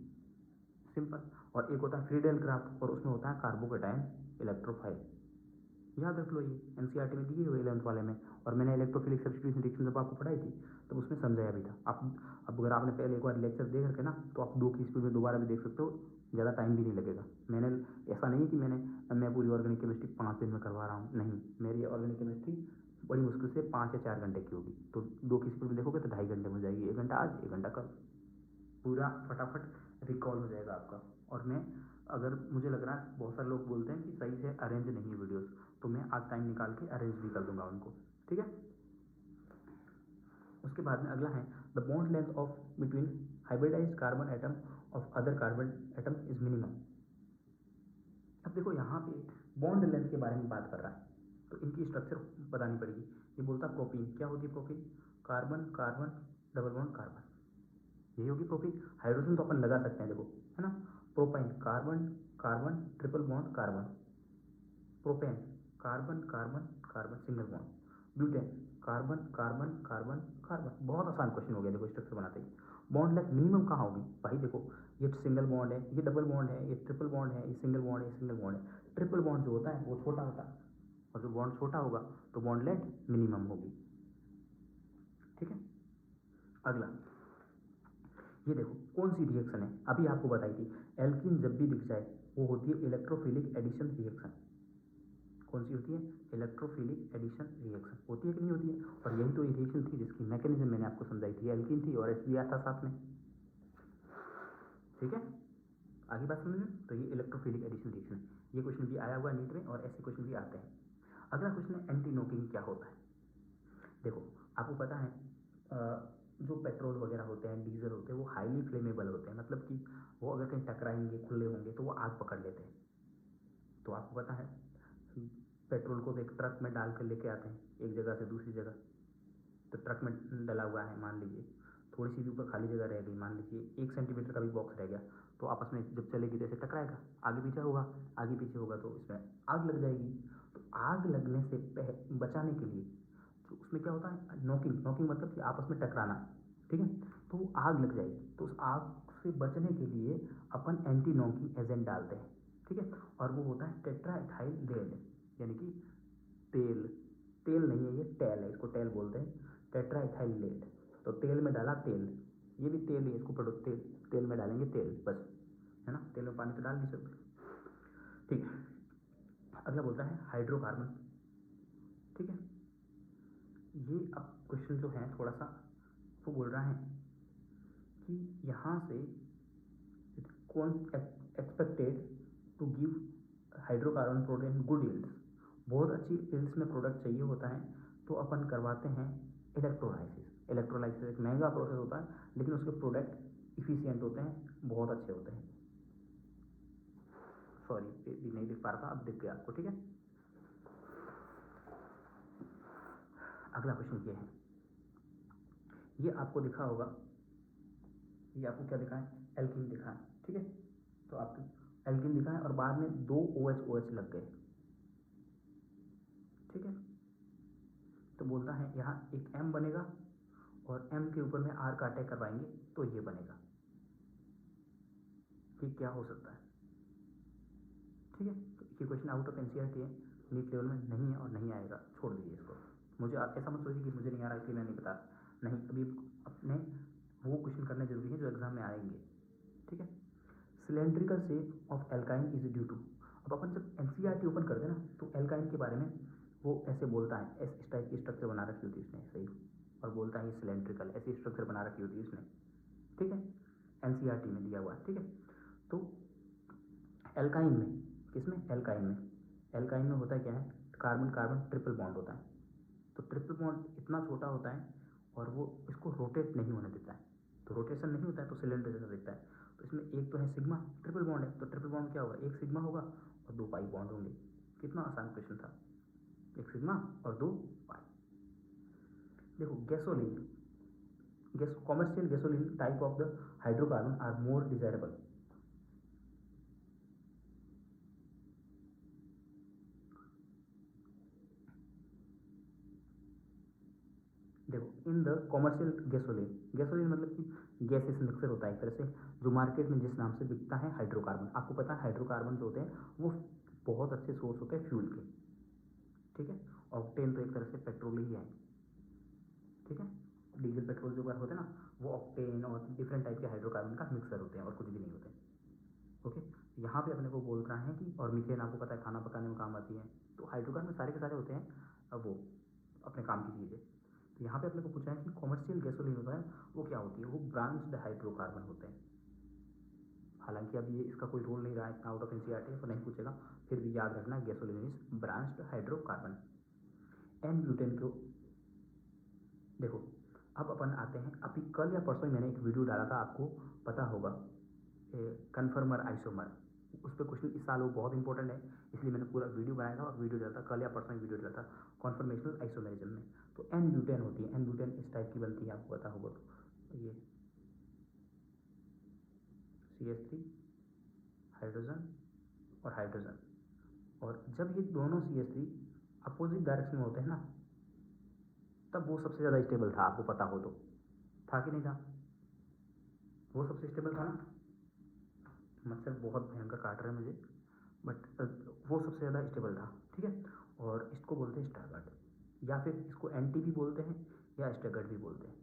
Speaker 1: सिंपल। और एक होता है फ्रीडेल क्राफ्ट, और उसमें होता है कार्बोकैटायन इलेक्ट्रोफाइल, याद रख लो, ये NCERT में दिए हुए 11th वाले में। और मैंने इलेक्ट्रोफिलिक सब्स्टिट्यूशन रिएक्शन जब आपको पढ़ाई थी तब उसमें समझाया भी था। आप अब अगर आपने पहले एक बार लेक्चर देख रखे ना, तो आप 2 की स्पीड में दोबारा भी देख सकते हो, ज़्यादा टाइम भी नहीं लगेगा। मैंने ऐसा नहीं कि मैं पूरी ऑर्गेनिक केमिस्ट्री 5 दिन में करवा रहा हूँ, नहीं, मेरी ऑर्गेनिक केमिस्ट्री बड़ी मुश्किल से 5 या 4 घंटे की होगी। तो 2 की स्पीड में देखोगे तो 2.5 घंटे में हो जाएगी, 1 घंटा आज 1 घंटा कल, पूरा फटाफट रिकॉल हो जाएगा आपका। और मैं अगर मुझे लग रहा है बहुत सारे लोग बोलते हैं कि सही से अरेंज नहीं है वीडियोस, तो मैं आज टाइम निकाल के अरेंज भी कर दूंगा उनको, ठीक है। उसके बाद में अगला है the bond length of between hybridised carbon atom of other carbon atom is minimum. अब देखो यहाँ पे बॉन्ड लेंथ के बारे में बात कर रहा है, तो इनकी स्ट्रक्चर बतानी पड़ेगी। ये बोलता है प्रोपीन, क्या होती है propene? Carbon carbon double bond carbon, यही होगी प्रोपीन। हाइड्रोजन तो अपन लगा सकते हैं, देखो है ना। Propyne carbon carbon triple bond carbon. Propane carbon carbon carbon single bond. Butane carbon carbon carbon carbon. बहुत आसान क्वेश्चन हो गया देखो स्ट्रक्चर बनाते ही। बॉन्ड लेंथ मिनिमम कहाँ होगी भाई? देखो ये सिंगल बॉन्ड है, ये डबल बॉन्ड है, ये ट्रिपल बॉन्ड है, ये सिंगल बॉन्ड है, ये सिंगल बॉन्ड है। ट्रिपल बॉन्ड जो होता है वो छोटा होता है, और जो बॉन्ड छोटा होगा तो बॉन्ड लेंथ मिनिमम होगी, ठीक है। अगला ये देखो कौन सी रिएक्शन है, अभी आपको बताई थी। एल्कीन जब भी दिख जाए वो होती है इलेक्ट्रोफिलिक एडिशन रिएक्शन। कौन सी होती है? Electrophilic addition reaction. होती है कि नहीं होती है? और यही तो रिएक्शन थी जिसकी मैकेनिज्म मैंने आपको समझाई थी। एल्कीन थी और HBr था साथ में, ठीक है। आगे बात समझ में? तो ये इलेक्ट्रोफिलिक एडिशन रिएक्शन, ये क्वेश्चन भी आया हुआ है नीट में, और ऐसे क्वेश्चन भी आते हैं। अगला क्वेश्चन है एंटी नॉकिंग क्या होता है। देखो आपको पता है जो पेट्रोल वगैरह होते हैं, डीजल होते हैं, वो हाईली फ्लेमेबल होते हैं, मतलब कि वो अगर कहीं टकराएंगे, खुले होंगे तो वो आग पकड़ लेते हैं। तो आपको पता है पेट्रोल को तो एक ट्रक में डाल कर लेके आते हैं एक जगह से दूसरी जगह। तो ट्रक में डला हुआ है, मान लीजिए थोड़ी सी भी ऊपर खाली जगह रह गई, मान लीजिए 1 सेंटीमीटर का भी बॉक्स रह गया, तो आपस में जब चलेगी तो ऐसे टकराएगा, आगे पीछे होगा, आगे पीछे होगा तो इसमें आग लग जाएगी। तो आग लगने से बचाने के लिए तो उसमें क्या होता है? नॉकिंग। नॉकिंग मतलब कि आपस में टकराना, ठीक है। तो वो आग लग जाएगी, तो उस आग से बचने के लिए अपन एंटी नॉकिंग एजेंट डालते हैं, ठीक है। और वो होता है टेट्राइथाइल लेड, यानी कि तेल। तेल नहीं है ये, टेल है, इसको टेल बोलते हैं, टेट्राइथाइल लेड। तो तेल में डाला तेल, ये भी तेल ही है, इसको पढ़ो, तेल, तेल में डालेंगे तेल बस, है ना। तेल में पानी तो डाल नहीं सकते, ठीक है। अगला बोलता है हाइड्रोकार्बन, ठीक है। ये अब क्वेश्चन जो है थोड़ा सा वो बोल रहा है कि यहाँ से कौन expected to give hydrocarbon product good yields. बहुत अच्छी यील्ड्स में प्रोडक्ट चाहिए होता है तो अपन करवाते हैं इलेक्ट्रोलाइसिस। इलेक्ट्रोलाइसिस एक महंगा प्रोसेस होता है, लेकिन उसके प्रोडक्ट इफिशियंट होते हैं, बहुत अच्छे होते हैं। सॉरी ये भी नहीं दिख पा रहा था, अब दिख गया आपको, ठीक है। अगला क्वेश्चन ये है, ये आपको दिखा होगा, ये आपको क्या दिखा है? एल्कीन दिखा है, ठीक है। तो आपको एल्कीन दिखा है और बाद में 2 OH लग गए, ठीक है। तो बोलता है यहाँ एक M बनेगा और M के ऊपर में R का अटैक करवाएंगे तो ये बनेगा, कि क्या हो सकता है, ठीक है। तो ये क्वेश्चन आउट ऑफ NCERT है, नीट लेवल में नहीं है और नहीं आएगा, छोड़ दीजिए इसको। मुझे आप ऐसा मत सोचिए कि मुझे नहीं आ रहा इसलिए मैं नहीं बता, नहीं, अभी अपने वो क्वेश्चन करने जरूरी है जो एग्जाम में आएंगे, ठीक है। Cylindrical shape of alkyne is due to. अब अपन जब NCERT ओपन करते हैं ना तो एल्काइन के बारे में वो ऐसे बोलता है, इस टाइप की स्ट्रक्चर बना रखी होती है इसने, सही, और बोलता है ये सिलेंड्रिकल, ऐसी स्ट्रक्चर बना रखी होती है इसने, ठीक है। NCERT में दिया हुआ है, ठीक है। तो एल्काइन में, किसमें? एल्काइन में। एल्काइन में होता है क्या है? कार्बन कार्बन ट्रिपल बॉन्ड होता है। तो ट्रिपल बॉन्ड इतना छोटा होता है और वो इसको रोटेट नहीं होने देता है, तो रोटेशन नहीं होता है तो सिलेंडर जैसा दिखता है। तो इसमें एक तो है सिग्मा, ट्रिपल बॉन्ड है, तो ट्रिपल बॉन्ड क्या होगा? एक सिग्मा होगा और 2 पाई बॉन्ड होंगे। कितना आसान क्वेश्चन था, एक सिग्मा और 2 पाई। देखो gasoline, commercial gasoline type of the hydrocarbon are more desirable. देखो in the commercial gasoline, gasoline मतलब कि गैसेस मिक्सर होता है एक तरह से, जो मार्केट में जिस नाम से बिकता है हाइड्रोकार्बन। आपको पता है हाइड्रोकार्बन जो होते हैं वो बहुत अच्छे सोर्स होते हैं फ्यूल के, ठीक है। ऑक्टेन तो एक तरह से पेट्रोल ही है, ठीक है। डीजल पेट्रोल जो होते हैं ना वो ऑक्टेन और डिफरेंट टाइप के हाइड्रोकार्बन का मिक्सर होते हैं और कुछ भी नहीं होते, ओके। यहाँ पे अपने को बोल रहा है कि, और मीथेन आपको पता है खाना पकाने में काम आती है, तो हाइड्रोकार्बन सारे के सारे होते हैं अब वो अपने काम की चीज़ें। तो यहाँ पे अपने को पूछा है कि कॉमर्शियल गैसोलीन होता है वो क्या होती है, वो ब्रांच्ड हाइड्रोकार्बन होते हैं। हालांकि अब ये इसका कोई रोल नहीं रहा है इतना आउट ऑफ एनसीईआरटी, तो नहीं पूछेगा, फिर भी याद रखना gasoline is branched hydrocarbon. N butane को देखो, अब अपन आते हैं, अभी कल या परसों मैंने एक वीडियो डाला था, आपको पता होगा, कन्फर्मर आइसोमर, उस पर क्वेश्चन इस साल वो बहुत इंपॉर्टेंट है, इसलिए मैंने पूरा वीडियो बनाया था और वीडियो डाला था, कल या परसों वीडियो डाला था कॉन्फर्मेशनल आइसोमेरिज्म में। तो एन ब्यूटेन होती है, एन ब्यूटेन इस टाइप की बनती है, आपको पता होगा। तो ये CH3 हाइड्रोजन और हाइड्रोजन, और जब ये दोनों CH3 अपोजिट डायरेक्शन में होते हैं ना, तब वो सबसे ज़्यादा स्टेबल था, आपको पता हो तो, था कि नहीं था, वो सबसे स्टेबल था ना। मच्छर बहुत भयंकर काट रहे हैं मुझे, बट वो सबसे ज़्यादा स्टेबल था, ठीक है। और इसको बोलते हैं स्टैगर्ड, या फिर इसको एंटी भी बोलते हैं या स्टैगर्ड भी बोलते हैं।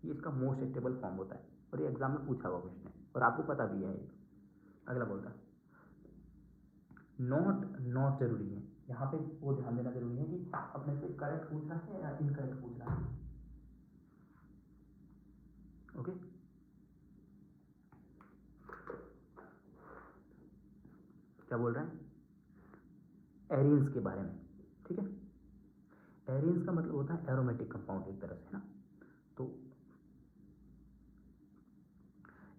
Speaker 1: ये इसका मोस्ट स्टेबल फॉर्म होता है, और ये एग्जाम में पूछा हुआ क्वेश्चन है और आपको पता भी है ये। अगला बोलता है नॉट, नॉट जरूरी है यहाँ पे, वो ध्यान देना जरूरी है कि अपने से करेक्ट पूछ रहा है या इनकरेक्ट पूछ रहा है। ओके, क्या बोल रहे हैं, एरिन्स के बारे में, ठीक है। एरिन्स का मतलब होता है एरोमेटिक कंपाउंड एक तरह से ना। तो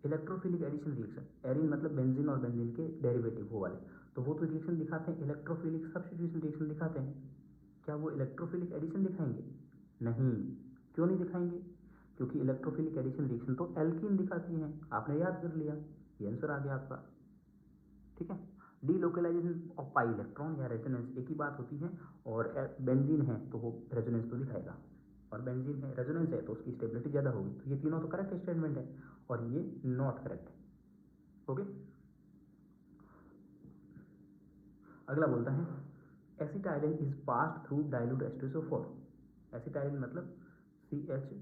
Speaker 1: इलेक्ट्रोफिलिक एडिशन रिएक्शन, एरिन मतलब बेंजीन और बेंजीन के डेरिवेटिव वो वाले, तो वो तो रिएक्शन दिखाते हैं, इलेक्ट्रोफिलिक सब्स्टिट्यूशन रिएक्शन दिखाते हैं। क्या वो इलेक्ट्रोफिलिक एडिशन दिखाएंगे? नहीं। क्यों नहीं दिखाएंगे? क्योंकि इलेक्ट्रोफिलिक एडिशन रिएक्शन तो एल्कीन दिखाती है, आपने याद कर लिया, ये आंसर आ गया आपका, ठीक है। डीलोकलाइजेशन ऑफ पाई इलेक्ट्रॉन या रेजोनेंस एक ही बात होती है, और बेंजीन है तो वो रेजोनेंस तो दिखाएगा, और बेंजीन है रेजोनेंस है तो उसकी स्टेबिलिटी ज़्यादा होगी। तो ये तीनों तो करेक्ट स्टेटमेंट है, और ये नॉट करेक्ट है। ओके, अगला बोलता है acetylene is passed through dilute H2SO4। Acetylene मतलब CH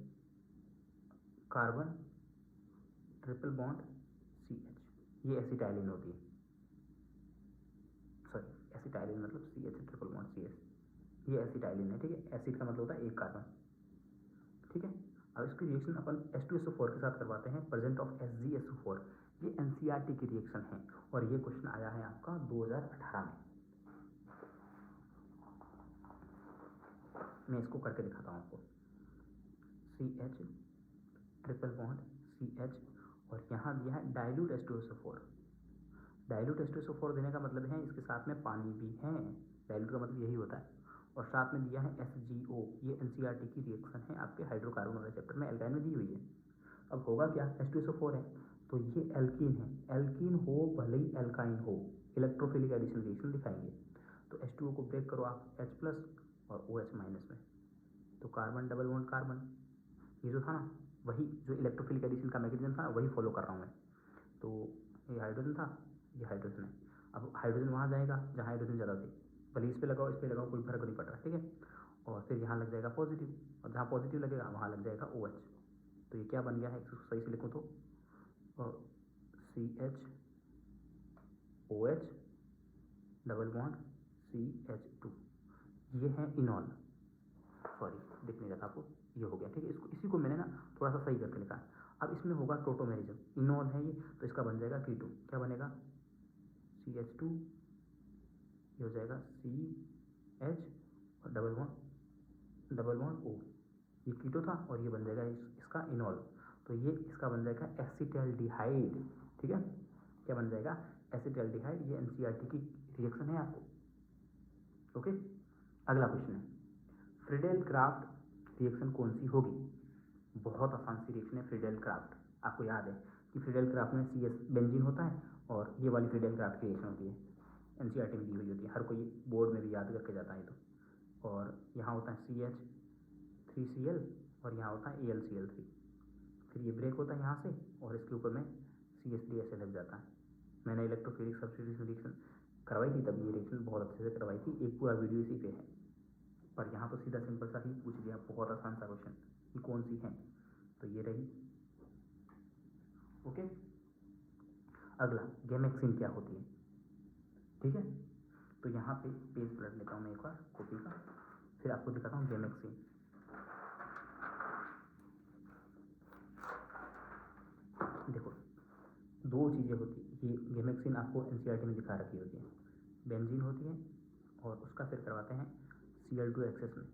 Speaker 1: carbon triple bond CH, ये एसिटाइलिन होती है, सॉरी एसिटाइलिन मतलब CH ट्रिपल बॉन्ड CH, ये एसिटाइलिन है, ठीक है। एसिड का मतलब होता है एक कार्बन, ठीक है। अब इसकी रिएक्शन अपन H2SO4 के साथ करवाते हैं, प्रेजेंट ऑफ HgSO4, ये NCERT की रिएक्शन है, और ये क्वेश्चन आया है आपका 2018 में। मैं इसको करके दिखाता हूँ आपको, CH ट्रिपल बॉन्ड CH, और यहाँ दिया है डाइल्यूट H2SO4। डाइल्यूट H2SO4 देने का मतलब है इसके साथ में पानी भी है, डाइल्यूट का मतलब यही होता है, और साथ में दिया है HgO, ये NCERT की रिएक्शन है आपके हाइड्रोकार्बन वाले चैप्टर में, एल्काइन में दी हुई है। अब होगा क्या, H2SO4 है तो ये एल्कीन है, एल्कीन हो भले ही एल्काइन हो, इलेक्ट्रोफिलिक एडिशन रिएक्शन दिखाएंगे। तो H2O को ब्रेक करो आप H+ और OH- में, तो कार्बन डबल बॉन्ड कार्बन, ये जो था ना, वही जो इलेक्ट्रोफिलिक एडिशन का मैकेनिज्म था वही फॉलो कर रहा हूँ मैं। तो ये हाइड्रोजन था, ये हाइड्रोजन है, अब हाइड्रोजन वहाँ जाएगा जहाँ हाइड्रोजन ज़्यादा थी, भले इस पर लगाओ इस पर लगाओ कोई फर्क नहीं पड़ रहा, ठीक है। और फिर यहाँ लग जाएगा पॉजिटिव, और जहाँ पॉजिटिव लगेगा वहाँ लग जाएगा OH। तो ये क्या बन गया है, इसको सही से लिखूँ तो CH OH double bond CH2, ये है इनॉल, सॉरी दिख नहीं रहा था आपको, ये हो गया, ठीक है। इसको इसी को मैंने ना थोड़ा सा सही करके लिखा है। अब इसमें होगा टोटोमेरिज्म, इनॉल है ये, तो इसका बन जाएगा कीटो, क्या बनेगा CH2, ये हो जाएगा CH और डबल बॉन्ड O, ये कीटो था और ये बन जाएगा इसका इनॉल, तो ये इसका बन जाएगा एसिटाल्डिहाइड, ठीक है। क्या बन जाएगा, एसिटाल्डिहाइड, ये NCERT की रिएक्शन है आपको। ओके, अगला क्वेश्चन है फ्रीडेल क्राफ्ट रिएक्शन कौन सी होगी? बहुत आसान सी रिएक्शन है फ्रीडेल क्राफ्ट, आपको याद है कि फ्रीडेल क्राफ्ट में CS बेंजीन होता है, और ये वाली फ्रीडेल क्राफ्ट की रिएक्शन होती है, NCERT में दी हुई होती है, हर कोई बोर्ड में भी याद करके जाता है तो। और यहाँ होता है CH3Cl और यहाँ होता है AlCl3, फिर ये ब्रेक होता है यहाँ से और इसके ऊपर में CH3 ऐसे लग जाता है। मैंने इलेक्ट्रोफिलिक सब्स्टिट्यूशन रिएक्शन करवाई थी, तब ये रिएक्शन बहुत अच्छे से करवाई थी, एक पूरा वीडियो इसी पे है, पर यहाँ तो सीधा सिंपल सा ही पूछ लिया, बहुत आसान सा क्वेश्चन कि कौन सी है, तो ये रही। ओके, अगला गैमेक्सिन क्या होती है, ठीक है। तो यहाँ पे पेज पलट लेता हूँ मैं एक बार कॉपी का, फिर आपको दिखाता हूँ गैमेक्सिन। दो चीज़ें होती हैं, ये गेमेक्सिन आपको एनसीईआरटी में दिखा रखी होती है, बेंजीन होती है और उसका फिर करवाते हैं Cl2 एक्सेस में,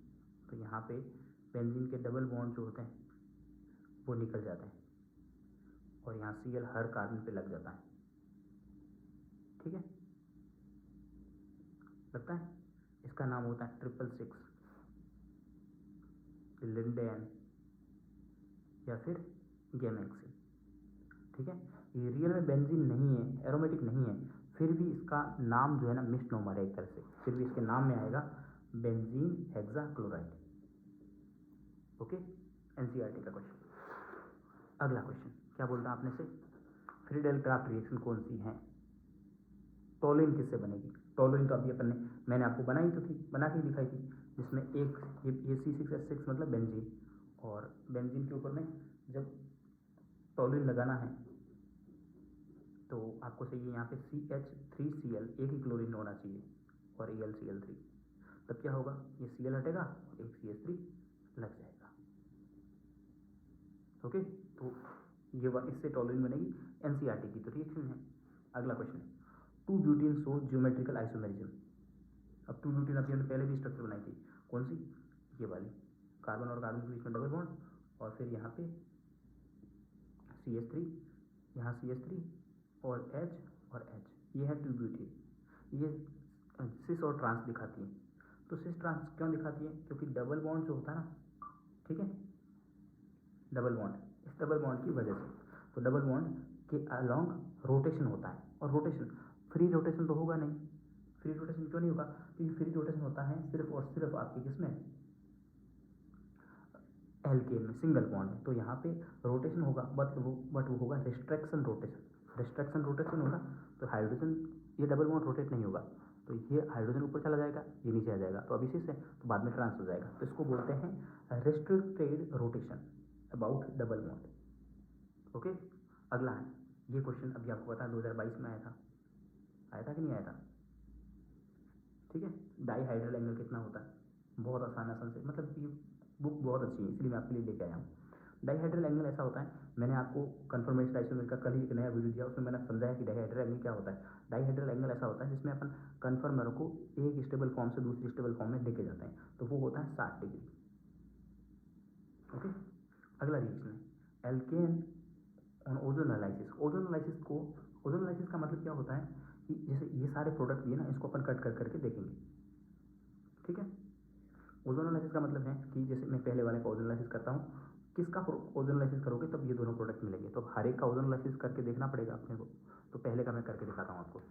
Speaker 1: तो यहाँ पे बेंजीन के डबल बॉन्ड जो होते हैं वो निकल जाते हैं और यहाँ Cl हर कार्बन पे लग जाता है, ठीक है, लगता है। इसका नाम होता है 666 लिंडेन या फिर गेमेक्सिन, ठीक है। ये रियल में बेंजीन नहीं है, एरोमेटिक नहीं है, फिर भी इसका नाम जो है ना मिसनोमर है एक तरह से, फिर भी इसके नाम में आएगा बेंजीन हेक्साक्लोराइड। ओके, एनसीईआरटी का क्वेश्चन। अगला क्वेश्चन क्या बोलता है आपने से, फ्रीडेल क्राफ्ट रिएक्शन कौन सी है, टोलुइन किससे बनेगी। टोलुइन तो अभी अपन ने, मैंने आपको बनाई तो थी, बना के दिखाई थी, जिसमें एक ये C6H6 मतलब बेंजीन, और बेंजीन के ऊपर में जब टोलुइन लगाना है तो आपको चाहिए यहाँ पे CH3Cl, एक ही क्लोरीन होना चाहिए और AlCl3, तब क्या होगा, ये Cl हटेगा और एक CH3 लग जाएगा। ओके, तो ये इससे टोलुइन बनेगी, एनसीईआरटी की तो रिएक्शन है। अगला क्वेश्चन है, 2 ब्यूटीन शो ज्योमेट्रिकल आइसोमेरिज्म। अब 2 ब्यूटीन अभी हमने पहले भी स्ट्रक्चर बनाई थी, कौन सी, ये वाली, कार्बन और कार्बन के बीच में डबल बॉन्ड और फिर यहाँ पे CH3, यहाँ CH3 और H और H, ये है 2 ब्यूटीन। ये सिस और ट्रांस दिखाती है, तो सिस ट्रांस क्यों दिखाती है, क्योंकि डबल बॉन्ड जो होता है ना, ठीक है, डबल बॉन्ड, इस डबल बॉन्ड की वजह से, तो डबल बॉन्ड के अलॉन्ग रोटेशन होता है, और रोटेशन, फ्री रोटेशन तो होगा नहीं, फ्री रोटेशन क्यों नहीं होगा, क्योंकि फ्री रोटेशन होता है सिर्फ और सिर्फ आपके किसमें, एल्केन में, सिंगल बॉन्ड में, तो यहाँ पे रोटेशन होगा, बट वो होगा रिस्ट्रक्शन रोटेशन, रिस्ट्रक्शन रोटेशन होगा, तो हाइड्रोजन, ये डबल बॉन्ड रोटेट नहीं होगा, तो ये हाइड्रोजन ऊपर चला जाएगा, ये नीचे आ जाएगा, तो अभी इसी से तो बाद में ट्रांस हो जाएगा, तो इसको बोलते हैं restricted rotation about double bond. Okay, अगला है, ये क्वेश्चन अभी आपको पता है 2022 में आया था कि नहीं आया था, ठीक है। डाईहाइड्रल एंगल कितना होता है, बहुत आसान से, मतलब ये बुक बहुत अच्छी है इसलिए मैं आपके लिए लेके आया हूँ। डाईहाइड्रल एंगल ऐसा होता है, मैंने आपको कन्फर्मेशन आइसोमेर का कल ही एक नया वीडियो दिया, उसमें मैंने समझाया कि डाईहाइड्रल एंगल क्या होता है। डाईहाइड्रल एंगल ऐसा होता है जिसमें अपन कन्फर्मर को एक स्टेबल फॉर्म से दूसरी स्टेबल फॉर्म में लेके जाते हैं, तो वो होता है 60 डिग्री। ओके, अगला रिएक्शन है alkene on ozone analysis. Ozone analysis का मतलब क्या होता है कि जैसे ये सारे प्रोडक्ट दिए ना, इसको अपन कट कर करके देखेंगे, ठीक है। ओजोन एनालिसिस का मतलब है कि जैसे मैं पहले वाले का ओजोन एनालिसिस करता हूँ, किसका ओजोन एनालिसिस करोगे तब ये दोनों प्रोडक्ट मिलेंगे, तो हर एक का ओजोन एनालिसिस करके देखना पड़ेगा अपने को, तो पहले का मैं करके दिखाता हूँ आपको।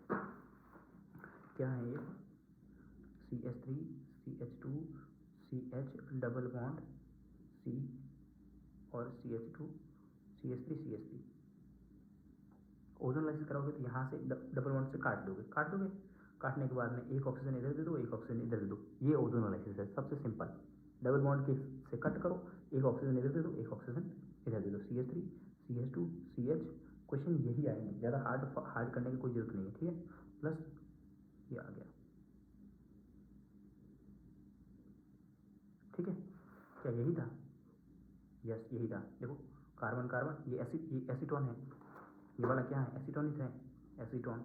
Speaker 1: क्या है ये, CH3 CH2 CH double bond C और CH2 CH3 CH3। Ozone analysis कराओगे तो यहाँ से डबल बॉन्ड से काट दोगे, काटने के बाद में एक ऑक्सीजन इधर दे दो, एक ऑक्सीजन इधर दे दो, ये ओजोन एनालिसिस है, सबसे सिंपल। डबल बॉन्ड के से कट करो, एक ऑक्सीजन इधर दे दो, एक ऑक्सीजन इधर दे दो, CH3 CH2 CH। क्वेश्चन यही आएंगे, ज़्यादा हार्ड करने की कोई जरूरत नहीं है, ठीक है। प्लस ये आ गया, ठीक है, क्या यही था, यस यही था। देखो कार्बन कार्बन, ये एसीटोन है, ये वाला क्या है, एसीटोनिक है, एसीटोन,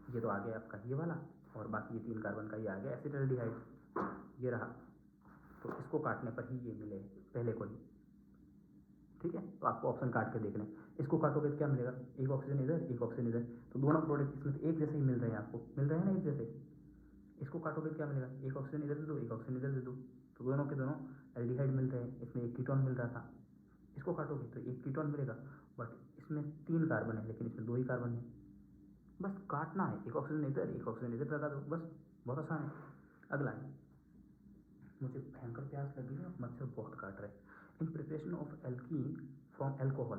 Speaker 1: ये तो आ गया आपका ये वाला, और बाकी ये 3 कार्बन का ये आ गया एसिटाल्डिहाइड, ये रहा, तो इसको काटने पर ही ये मिले पहले को ही, ठीक है। तो आपको ऑप्शन काट के देखना है, इसको काटोगे तो क्या मिलेगा, एक ऑक्सीजन इधर, एक ऑक्सीजन इधर, तो दोनों प्रोडक्ट इसमें एक जैसे ही मिल रहे हैं, आपको मिल रहे हैं ना एक जैसे। इसको काटोगे तो क्या मिलेगा, एक ऑक्सीजन इधर दे दो, एक ऑक्सीजन इधर दे दो, तो दोनों के दोनों एल्डिहाइड मिल रहे हैं, इसमें एक कीटोन मिल रहा था, इसको काटोगे तो एक कीटोन मिलेगा, बट इसमें 3 कार्बन है लेकिन इसमें 2 ही कार्बन है, बस काटना है, एक ऑक्सीजन इधर, एक ऑक्सीजन इधर लगा दो, बस, बहुत आसान है। अगला है, मुझे भयंकर प्यास लगी है, मच्छर बहुत काट रहे हैं। In preparation of alkene from alcohol,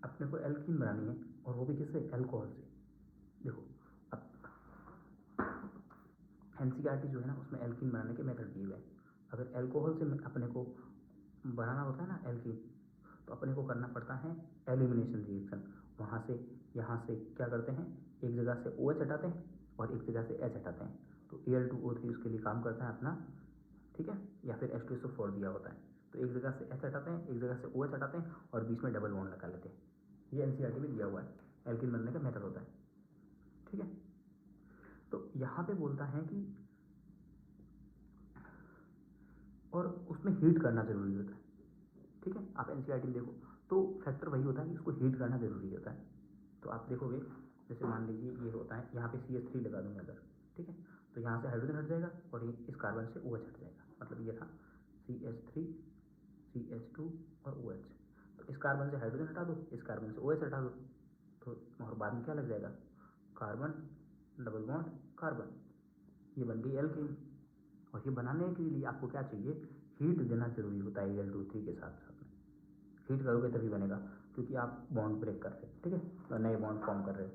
Speaker 1: अपने को एल्कीन बनानी है और वो भी किससे, एल्कोहल से। देखो अब एनसीईआरटी जो है ना उसमें एल्कीन बनाने के मेथड दिए हुए हैं, अगर एल्कोहल से अपने को बनाना होता है ना एल्कीन, तो अपने को करना पड़ता है एलिमिनेशन रिएक्शन, वहाँ से यहाँ से क्या करते हैं, एक जगह से OH हटाते हैं और एक जगह से H हटाते हैं, तो Al2O3 उसके लिए काम करता है अपना, ठीक है, या फिर H2SO4 दिया होता है, तो एक जगह से H हटाते हैं, एक जगह से OH हटाते हैं और बीच में डबल बॉन्ड लगा लेते हैं, ये एनसीईआरटी में दिया हुआ है, एल्किन बनने का मेथड होता है, ठीक है। तो यहाँ पे बोलता है कि और उसमें हीट करना जरूरी होता है, ठीक है। आप एनसीईआरटी में देखो तो फैक्टर वही होता है कि उसको हीट करना जरूरी होता है। तो आप देखोगे जैसे मान लीजिए ये होता है, यहाँ पे CH3 लगा दूंगा अगर, ठीक है, तो यहाँ से हाइड्रोजन हट जाएगा और ये इस कार्बन से OH हट जाएगा, मतलब ये था CH3 CH2 और OH। तो इस कार्बन से हाइड्रोजन हटा दो, इस कार्बन से OH हटा दो, तो और बाद में क्या लग जाएगा, कार्बन डबल बॉन्ड कार्बन, ये बन गई एल्कीन। और ये बनाने के लिए आपको क्या चाहिए, हीट देना जरूरी होता है Al2O3 के साथ साथ में। हीट करोगे तभी बनेगा, क्योंकि आप बॉन्ड ब्रेक कर रहे हैं, ठीक है, और नए बॉन्ड फॉर्म कर रहे हैं।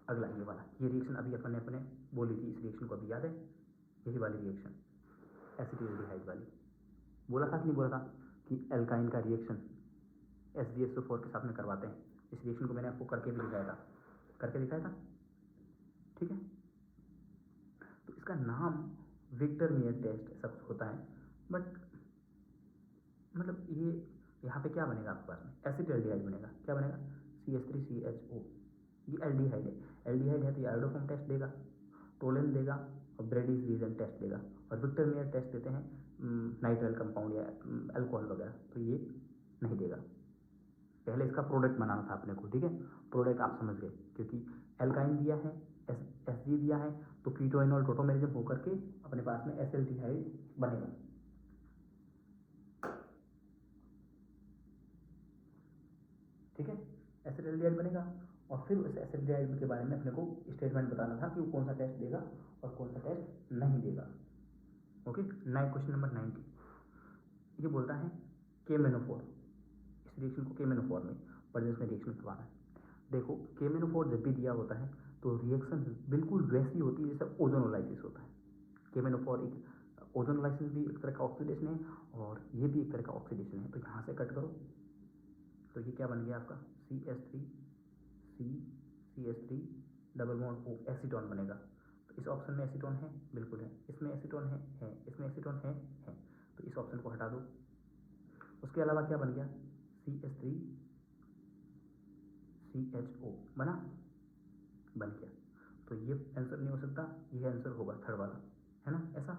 Speaker 1: अगला ये वाला, ये रिएक्शन अभी अपन ने अपने बोली थी, इस रिएक्शन को अभी याद है, यही वाली रिएक्शन एसिटिल्डिहाइड वाली, बोला था कि नहीं बोला था कि एल्काइन का रिएक्शन SgSO4 के साथ में करवाते हैं। इस रिएक्शन को मैंने आपको करके भी दिखाया था, ठीक है। तो इसका नाम विक्टर मेयर टेस्ट सब होता है, बट मतलब ये यहाँ पे क्या बनेगा आपके पास में, एसिटिल्डिहाइड बनेगा। क्या बनेगा, CH3CHO, ये एल्डिहाइड है, एल्डिहाइड है तो ये आयोडोफॉर्म टेस्ट देगा, टोलन देगा और ब्रेडीज रीजन टेस्ट देगा, और विक्टर मेयर टेस्ट देते हैं नाइट्राइल कंपाउंड या अल्कोहल वगैरह, तो ये नहीं देगा। पहले इसका प्रोडक्ट बनाना था अपने को, ठीक है, प्रोडक्ट आप समझ गए, क्योंकि एल्काइन दिया है, Sg दिया है, तो कीटोइनॉल टोटोमेरिज्म होकर के अपने पास में एसिल्डिहाइड बनेगा। ठीक है, एसिटिल्डिहाइड बनेगा, और फिर उस एसिटिल्डिहाइड के बारे में अपने को स्टेटमेंट बताना था कि वो कौन सा टेस्ट देगा और कौन सा टेस्ट नहीं देगा। ओके, क्वेश्चन नंबर 90, ये बोलता है KMnO4, इस रिएक्शन को KMnO4 में प्रेजेंस में रिएक्शन करवाना है। देखो KMnO4 जब भी दिया होता है तो रिएक्शन बिल्कुल वैसी होती है जैसे ओजोनोलाइसिस होता है। KMnO4 एक ओजोनोलाइसिस भी एक तरह का ऑक्सीडेशन है, और ये भी एक तरह का ऑक्सीडेशन है। तो यहाँ से कट करो तो ये क्या बन गया आपका CH3 double bond O, acetone बनेगा। तो इस ऑप्शन में एसीटोन है, बिल्कुल है, इसमें एसीटोन है, इसमें एसीटोन है, तो इस ऑप्शन को हटा दो। उसके अलावा क्या बन गया, CH3CHO बन गया। तो ये आंसर नहीं हो सकता, ये आंसर होगा थर्ड वाला, है ना, ऐसा।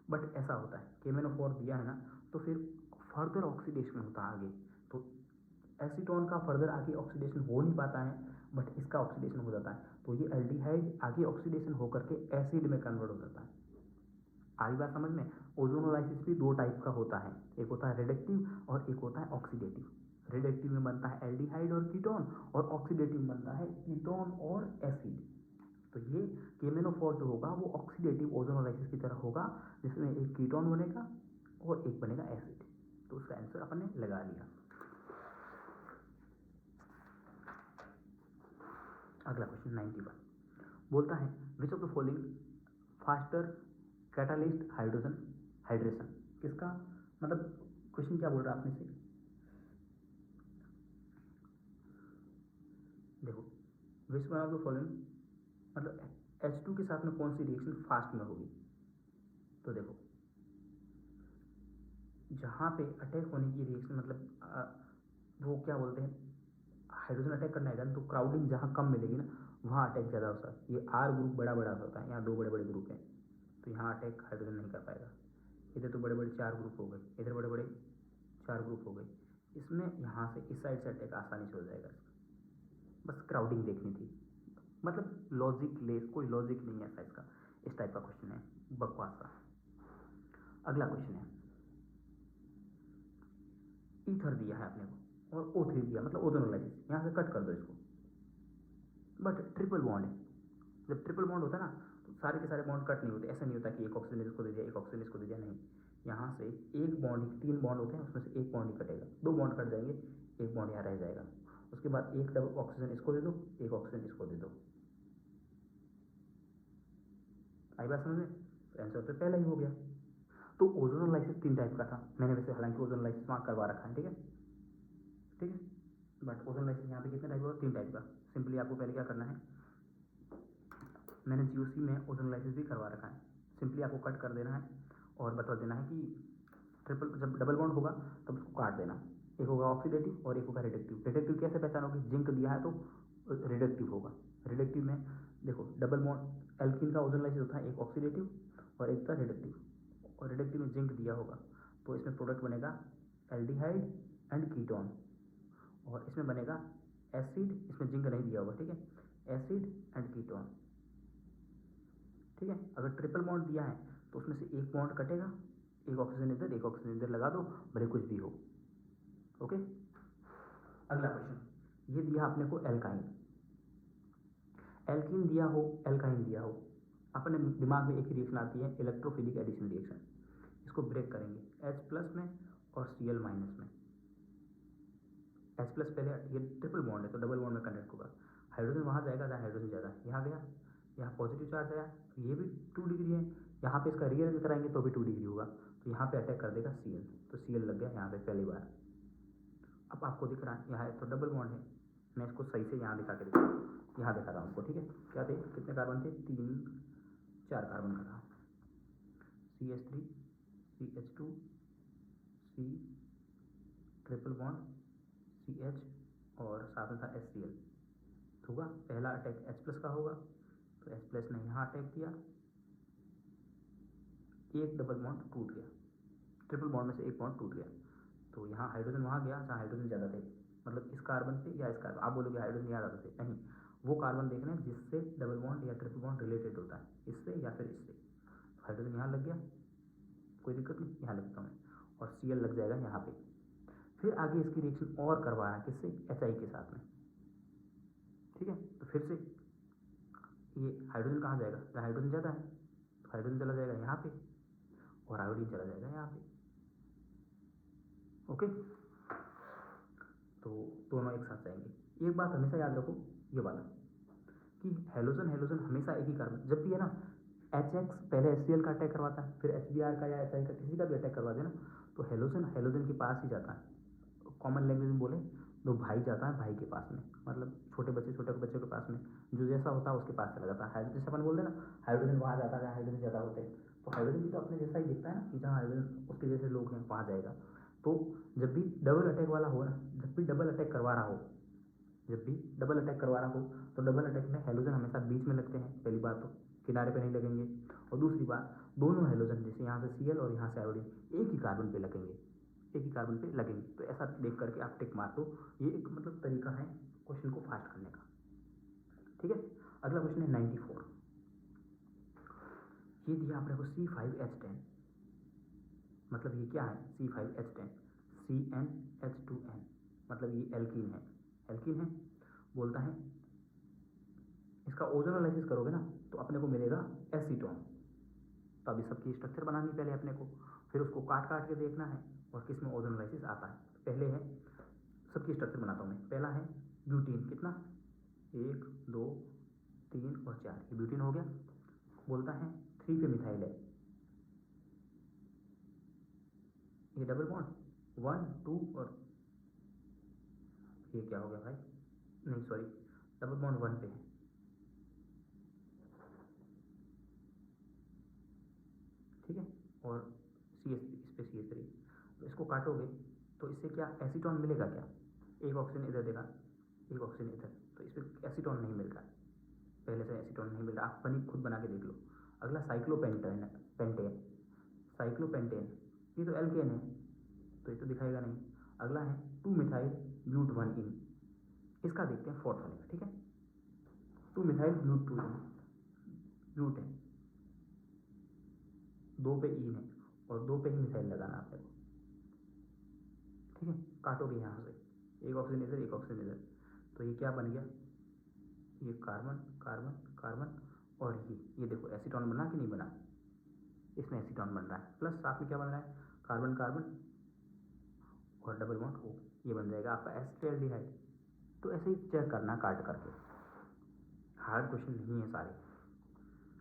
Speaker 1: बट ऐसा होता है, KMnO4 दिया है ना, तो फिर फर्दर ऑक्सीडेशन होता है आगे, तो एसीटोन का फर्दर आगे ऑक्सीडेशन हो नहीं पाता है, बट इसका ऑक्सीडेशन हो जाता है, तो ये एल्डिहाइड आगे ऑक्सीडेशन होकर के एसिड में कन्वर्ट हो जाता है। आई बात समझ में। ओजोनोलाइसिस भी दो टाइप का होता है, एक होता है रिडक्टिव और एक होता है ऑक्सीडेटिव। रिडक्टिव में बनता है एल्डिहाइड और कीटोन, और ऑक्सीडेटिव में बनता है कीटोन और एसिड। तो ये KMnO4 जो होगा वो ऑक्सीडेटिव ओजोनोलाइसिस की तरह होगा, जिसमें एक कीटोन बनेगा और एक बनेगा एसिड। तो उसका आंसर अपन ने लगा लिया। अगला क्वेश्चन 91 बोलता है विच of the following faster catalyst hydrogen hydration. किसका मतलब क्वेश्चन क्या बोल रहा है आपने से, देखो which one of the following मतलब H2 के साथ में कौन सी रिएक्शन फास्ट में होगी। तो देखो जहाँ पे अटैक होने की रिएक्शन मतलब वो क्या बोलते हैं, हाइड्रोजन अटैक करना है तो क्राउडिंग जहाँ कम मिलेगी ना वहाँ अटैक ज़्यादा होता है। ये R ग्रुप बड़ा होता है, यहाँ दो बड़े बड़े ग्रुप हैं, तो यहाँ अटैक हाइड्रोजन नहीं कर पाएगा। इधर तो बड़े बड़े 4 ग्रुप हो गए, इधर बड़े बड़े 4 ग्रुप हो गए, इसमें यहाँ से इस साइड से अटैक आसानी से हो जाएगा इसका। बस क्राउडिंग देखनी थी, मतलब लॉजिक लेस, कोई लॉजिक नहीं है ऐसा इसका। इस टाइप का क्वेश्चन है, बकवास सा। अगला क्वेश्चन है ईथर दिया है अपने को और O3 दिया, मतलब ओजोनोलाइसिस, यहाँ से कट कर दो इसको। बट ट्रिपल बॉन्ड है, जब ट्रिपल बॉन्ड होता है ना तो सारे के सारे बॉन्ड कट नहीं होते। ऐसा नहीं होता कि एक ऑक्सीजन इसको दे दिया, एक ऑक्सीजन इसको दे दिया, नहीं। यहाँ से एक बॉन्ड, 3 बॉन्ड होते हैं, उसमें से एक बॉन्ड ही कटेगा, 2 बॉन्ड कट जाएंगे, एक बॉन्ड यहाँ रह जाएगा। उसके बाद एक डबल ऑक्सीजन इसको दे दो, एक ऑक्सीजन इसको दे दो। आई बात समझ में, आंसर तो पहले ही हो गया। तो ओजोनोलाइसिस 3 टाइप का था, मैंने वैसे हालांकि ओजोनोलाइसिस मार्क करवा रखा है, ठीक है, बट ओजोनोलाइसिस यहाँ पे कितने टाइप का, 3 टाइप का। सिंपली आपको पहले क्या करना है, मैंने GOC में ओजोनोलाइसिस भी करवा रखा है, सिंपली आपको कट कर देना है और बता देना है कि ट्रिपल जब डबल बॉन्ड होगा तब उसको काट देना, एक होगा ऑक्सीडेटिव और एक होगा रिडक्टिव। रिडक्टिव कैसे पहचानोगे, जिंक दिया है तो रिडक्टिव होगा। रिडक्टिव में देखो डबल बॉन्ड एल्कीन का ओजोन लाइसिस होता है, एक ऑक्सीडेटिव और एक का रिडक्टिव, और रिडक्टिव में जिंक दिया होगा तो इसमें प्रोडक्ट बनेगा एल्डिहाइड एंड कीटोन, और इसमें बनेगा एसिड, इसमें जिंक नहीं दिया होगा, ठीक है, एसिड एंड कीटोन, ठीक है। अगर ट्रिपल बॉन्ड दिया है तो उसमें से एक बॉन्ड कटेगा, एक ऑक्सीजन इधर एक ऑक्सीजन इधर लगा दो, भले कुछ भी हो। ओके, अगला क्वेश्चन, ये दिया आपने को एल्काइन, एल्कीन दिया हो, एल्काइन दिया हो, अपने दिमाग में एक ही रिएक्शन आती है, इलेक्ट्रोफिलिक एडिशन रिएक्शन। इसको ब्रेक करेंगे H+ में और Cl- में। H+ पहले, ये ट्रिपल बॉन्ड है तो डबल बॉन्ड में कनेक्ट होगा, हाइड्रोजन वहाँ जाएगा जहाँ हाइड्रोजन ज़्यादा है, यहाँ गया, यहाँ पॉजिटिव चार्ज आया, ये भी 2 डिग्री है, यहाँ पे इसका रीअरेंज कराएंगे तो भी 2 डिग्री होगा, तो यहाँ पे अटैक कर देगा Cl, तो Cl लग गया यहाँ पे पहली बार। अब आपको दिख रहा है यहाँ तो डबल बॉन्ड है, मैं इसको सही से यहाँ दिखा के दिखा, यहाँ दिखा रहा हूँ आपको, ठीक है। क्या थे, कितने कार्बन थे, 4 कार्बन का था, CH3 CH2 C triple bond CH और साथ में था HCl, होगा पहला अटैक H+ का होगा, तो H+ ने यहाँ अटैक किया, एक डबल बॉन्ड टूट गया, ट्रिपल बॉन्ड में से एक बॉन्ड टूट गया, तो यहाँ हाइड्रोजन वहाँ गया जहाँ हाइड्रोजन ज़्यादा थे, मतलब इस कार्बन पे या इस कार्बन, आप बोलोगे हाइड्रोजन यहाँ ज़्यादा थे, नहीं, वो कार्बन देखना है जिससे डबल बॉन्ड या ट्रिपल बॉन्ड रिलेटेड होता है, इससे या फिर इससे। तो हाइड्रोजन यहाँ लग गया, कोई दिक्कत नहीं, यहाँ लगता हूँ मैं, और Cl लग जाएगा यहाँ पे। फिर आगे इसकी रिएक्शन और करवाना है, किससे, HI के साथ में, ठीक है। तो फिर से ये हाइड्रोजन कहाँ जाएगा, जहाँ हाइड्रोजन ज़्यादा है, तो हाइड्रोजन चला जाएगा यहाँ पे और आयोडीन चला जाएगा यहाँ पे। ओके, तो दोनों एक साथ जाएंगे। एक बात हमेशा याद रखो ये वाला, कि हेलोजन हेलोजन हमेशा एक ही कार्बन, जब भी है ना HX पहले HCl का अटैक करवाता है, फिर HBr का या HI का किसी का भी अटैक करवा देना, तो हेलोजन हेलोजन के पास ही जाता है। कॉमन लैंग्वेज में बोले तो भाई जाता है भाई के पास में, मतलब छोटे बच्चों के पास में, जो जैसा होता है उसके पास चला जाता है। जैसे अपन बोलते हैं ना, हाइड्रोजन वहाँ जाता है जहाँ हाइड्रोजन ज़्यादा होते हैं, तो हाइड्रोजन भी तो अपने जैसा ही दिखता है ना, कि जहाँ हाइड्रोजन उसके जैसे लोग हैं वहाँ जाएगा। तो जब भी डबल अटैक वाला हो ना, जब भी डबल अटैक करवा रहा हो, जब भी डबल अटैक करवा रहा हो, तो डबल अटैक में हेलोजन हमेशा बीच में लगते हैं, पहली बात तो किनारे पे नहीं लगेंगे, और दूसरी बात दोनों हेलोजन जैसे यहाँ से Cl और यहाँ से आयोडीन एक ही कार्बन पे लगेंगे, एक ही कार्बन पे लगेंगे। तो ऐसा देख करके आप टिक मार दो, ये एक मतलब तरीका है क्वेश्चन को फास्ट करने का, ठीक है। अगला क्वेश्चन है 94, ये दिया आपने को C5H10, मतलब ये क्या है, C5H10 CnH2n, मतलब ये एल्कीन है, एल्कीन है, बोलता है इसका ओजोनोलाइसिस करोगे ना तो अपने को मिलेगा एसीटोन। तो अभी सबकी स्ट्रक्चर बनानी पहले अपने को, फिर उसको काट काट के देखना है और किस में ओजोनोलाइसिस आता है। पहले है सबकी स्ट्रक्चर बनाता हूँ मैं, पहला है ब्यूटीन, कितना 1 2 3 और 4, ये ब्यूटीन हो गया, बोलता है 3 पे मिथाइल है, ये डबल बॉन्ड 1 2 और ये क्या हो गया भाई, नहीं सॉरी, डबल बॉन्ड 1 पे है, ठीक है, और CH3 इस पे CH3, तो इसको काटोगे तो इससे क्या एसीटोन मिलेगा क्या, एक ऑक्सीजन इधर देखा, एक ऑक्सीजन इधर, तो इस पर एसीटोन नहीं मिल रहा है, पहले से एसीटोन नहीं मिल रहा, आप बनी खुद बना के देख लो। अगला साइक्लोपेंटेन, पेंटेन, साइक्लोपेंटेन, ये तो एल्केन है तो ये तो दिखाएगा नहीं। अगला है 2 मिथाइल ब्यूट 1 इन, इसका देखते हैं फोर्थ वाले का, ठीक है, 2 मिथाइल ब्यूट 2 इन, ब्यूट है, 2 पे इन है और 2 पे ही मिथाइल लगाना आपको, ठीक है। काटोगे यहाँ से, एक ऑक्सीजन इधर एक ऑक्सीजन इधर, तो ये क्या बन गया, ये कार्बन कार्बन कार्बन, और ये देखो एसीटोन बना कि नहीं बना, इसमें एसीटोन बन रहा है, प्लस साथ में क्या बन रहा है, कार्बन कार्बन और डबल बॉन्ड O, ये बन जाएगा आपका एसिटाल्डिहाइड। तो ऐसे ही चेक करना काट करके, हार्ड क्वेश्चन नहीं है सारे।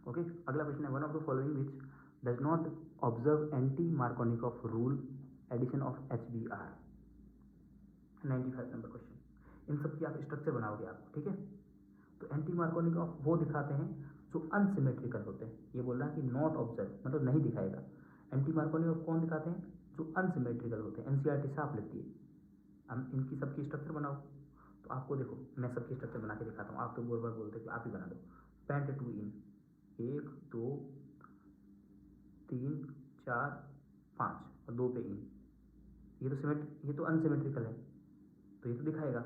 Speaker 1: ओके, अगला क्वेश्चन है one of the following which does not observe anti Markovnikov rule addition of HBr, 95 number question. इन सब की आप स्ट्रक्चर बनाओगे आपको, ठीक है। तो एंटी मार्कोनिकॉफ वो दिखाते हैं जो अनसिमेट्रिकल होते हैं, ये बोल रहा है कि नॉट ऑब्जर्व मतलब नहीं दिखाएगा। एंटी मार्कोनिकॉफ कौन दिखाते हैं, जो अनसिमेट्रिकल होते हैं, NCERT साफ लिखती है, हम इनकी सबकी स्ट्रक्चर बनाओ। तो आपको देखो मैं सबकी स्ट्रक्चर बना के दिखाता हूँ, आप तो बार बार बोलते हो कि आप ही बना दो। पेंट टू इन 1 2 3 4 5 और 2 पे इन। ये तो अनसिमेट्रिकल है, तो ये तो दिखाएगा।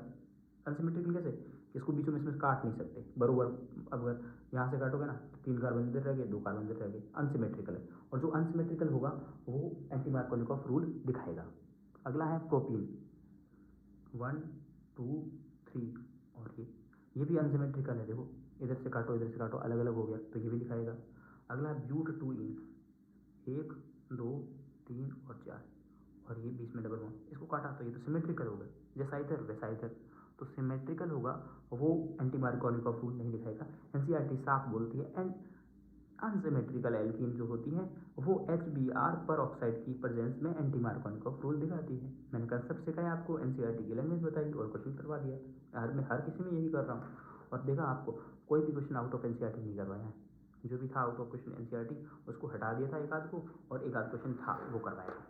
Speaker 1: अनसिमेट्रिकल कैसे? इसको बीचों में इसमें काट नहीं सकते बरोबर। अब अगर यहाँ से काटोगे ना, 3 कार्बन इधर रह गए, 2 कार्बन इधर रह गए, अनसिमेट्रिकल है। और जो अनसिमेट्रिकल होगा वो एंटी मार्कोनिकॉफ रूल दिखाएगा। अगला है प्रोपीन 1 2 3 और ये भी अनसिमेट्रिकल है। देखो इधर से काटो इधर से काटो, अलग अलग हो गया, तो ये भी दिखाएगा। अगला है ब्यूट 2 इन 1 2 3 और 4 और ये बीच में डबल बॉन्ड, इसको काटा तो ये तो सिमेट्रिकल होगा, जैसा इधर वैसा इधर, तो सिमेट्रिकल होगा वो एंटी मार्कोनिकॉफ रूल नहीं दिखाएगा। एनसीईआरटी साफ बोलती है। एंड अनसिमेट्रिकल एल्कीन जो होती है वो HBr पर ऑक्साइड की प्रेजेंस में एंटी मार्कोनिकॉफ रूल दिखाती है। मैंने कंसेप्ट सिखाया आपको, एनसीईआरटी की लैंग्वेज बताई और क्वेश्चन करवा दिया। हर किसी में यही कर रहा हूँ। और देखा आपको कोई भी क्वेश्चन आउट ऑफ एनसीईआरटी नहीं करवाया है, जो भी था आउट ऑफ क्वेश्चन एनसीईआरटी उसको हटा दिया था एक आध को, और एक आध क्वेश्चन था वो करवाया था।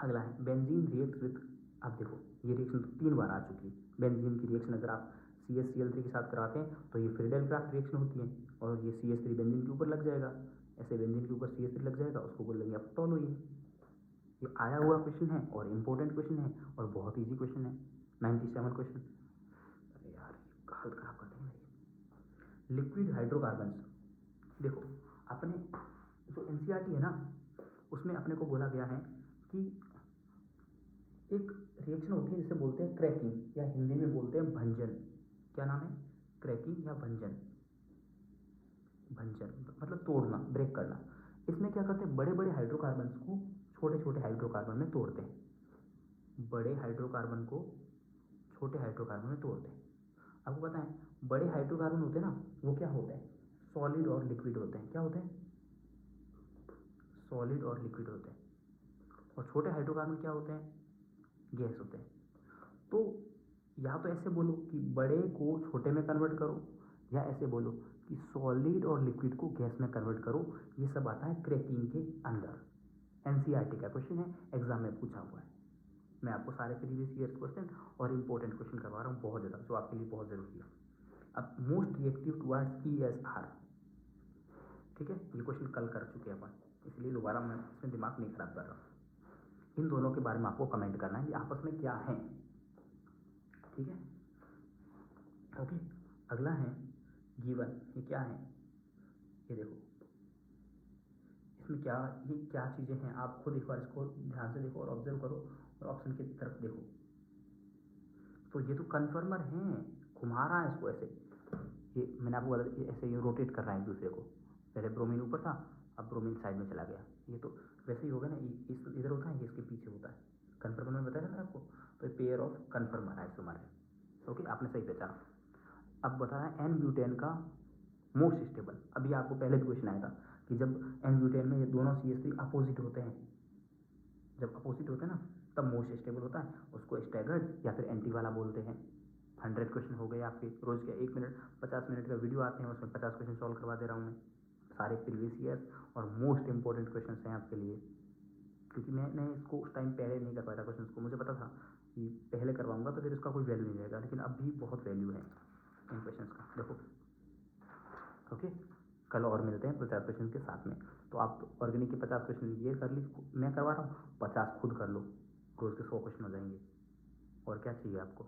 Speaker 1: अगला है बेंजीन रिएक्ट्स विथ। अब देखो ये रिएक्शन तो 3 बार आ चुकी है। बेंजीन की रिएक्शन अगर आप CH Cl3 के साथ कराते हैं तो ये फ्रीडेल क्राफ्ट रिएक्शन होती है, और ये CH3 बेंजीन के ऊपर लग जाएगा। ऐसे बेंजीन के ऊपर CH3 लग जाएगा, उसको बोलेंगे आप टोलो। ये आया हुआ क्वेश्चन है और इम्पोर्टेंट क्वेश्चन है और बहुत ईजी क्वेश्चन है। 97 क्वेश्चन। अरे यार हालत खराब कर देंगे। लिक्विड हाइड्रोकार्बन्स, देखो अपने जो एनसीईआरटी है ना उसमें अपने को बोला गया है कि एक रिएक्शन होती है जिसे बोलते हैं क्रैकिंग, या हिंदी में बोलते हैं भंजन। क्या नाम है? क्रैकिंग या भंजन। भंजन मतलब तोड़ना, ब्रेक करना। इसमें क्या करते हैं, बड़े बड़े हाइड्रोकार्बन्स को छोटे छोटे हाइड्रोकार्बन में तोड़ते हैं। बड़े हाइड्रोकार्बन को छोटे हाइड्रोकार्बन में तोड़ते हैं। आपको पता है बड़े हाइड्रोकार्बन होते हैं ना वो क्या होते हैं, सॉलिड और लिक्विड होते हैं। क्या होते हैं? सॉलिड और लिक्विड होते हैं। और छोटे हाइड्रोकार्बन क्या होते हैं? गैस होते हैं। तो या तो ऐसे बोलो कि बड़े को छोटे में कन्वर्ट करो, या ऐसे बोलो कि सॉलिड और लिक्विड को गैस में कन्वर्ट करो। ये सब आता है क्रैकिंग के अंदर। एनसीईआरटी का क्वेश्चन है, एग्जाम में पूछा हुआ है। मैं आपको सारे प्रीवियस ईयर्स क्वेश्चन और इंपॉर्टेंट क्वेश्चन करवा रहा हूँ बहुत ज़्यादा, जो आपके लिए बहुत ज़रूरी है। अब मोस्ट रिएक्टिव टुवर्ड्स ESR, ठीक है, ये क्वेश्चन कल कर चुके हैं अपन, इसलिए दोबारा मैं इसमें दिमाग नहीं खराब कर रहा हूँ। इन दोनों के बारे में आपको कमेंट करना है कि आपस में क्या है, ठीक है, ओके। अगला है गिवन, ये क्या है, ये देखो इसमें क्या, ये क्या चीज़ें हैं, आप खुद एक बार इसको ध्यान से देखो और ऑब्जर्व करो और ऑप्शन की तरफ देखो। तो ये तो कन्फर्मर हैं, घुमा रहा है इसको ऐसे, ये मैंने आपको बोला ऐसे ये रोटेट कर रहा है एक दूसरे को। पहले ब्रोमीन ऊपर था, अब ब्रोमीन साइड में चला गया। ये तो वैसे ही होगा ना, इस इधर होता है, ये इसके पीछे होता है। कन्फर्मर में बताया था आपको, तो ये पेयर ऑफ कन्फर्मर आइसोमर है। ओके, आपने सही पहचाना। अब बता रहा है एन ब्यूटेन का मोस्ट स्टेबल। अभी आपको पहले भी क्वेश्चन आया था कि जब एन ब्यूटेन में ये दोनों CH3 अपोजिट होते हैं, जब अपोजिट होते हैं ना तब मोस्ट स्टेबल होता है, उसको स्टैगर्ड या फिर एंटी वाला बोलते हैं। 100 क्वेश्चन हो गए आपके, रोज़ के 1 मिनट 50 मिनट का वीडियो आते हैं, उसमें 50 क्वेश्चन सॉल्व करवा दे रहा हूँ मैं, सारे प्रीवियस ईयर्स और मोस्ट इंपॉर्टेंट क्वेश्चन हैं आपके लिए। क्योंकि मैंने इसको उस टाइम पहले नहीं करवाया था क्वेश्चन को, मुझे पता था कि पहले करवाऊंगा तो फिर इसका कोई वैल्यू नहीं रहेगा, लेकिन अब भी बहुत वैल्यू है इन क्वेश्चन का। देखो ओके, कल और मिलते हैं 50 क्वेश्चन के साथ में। तो आप ऑर्गेनिक के 50 क्वेश्चन ये कर ली, मैं करवा रहा हूँ, 50 खुद कर लो, रोज़ के 100 क्वेश्चन हो जाएंगे। और क्या चाहिए आपको?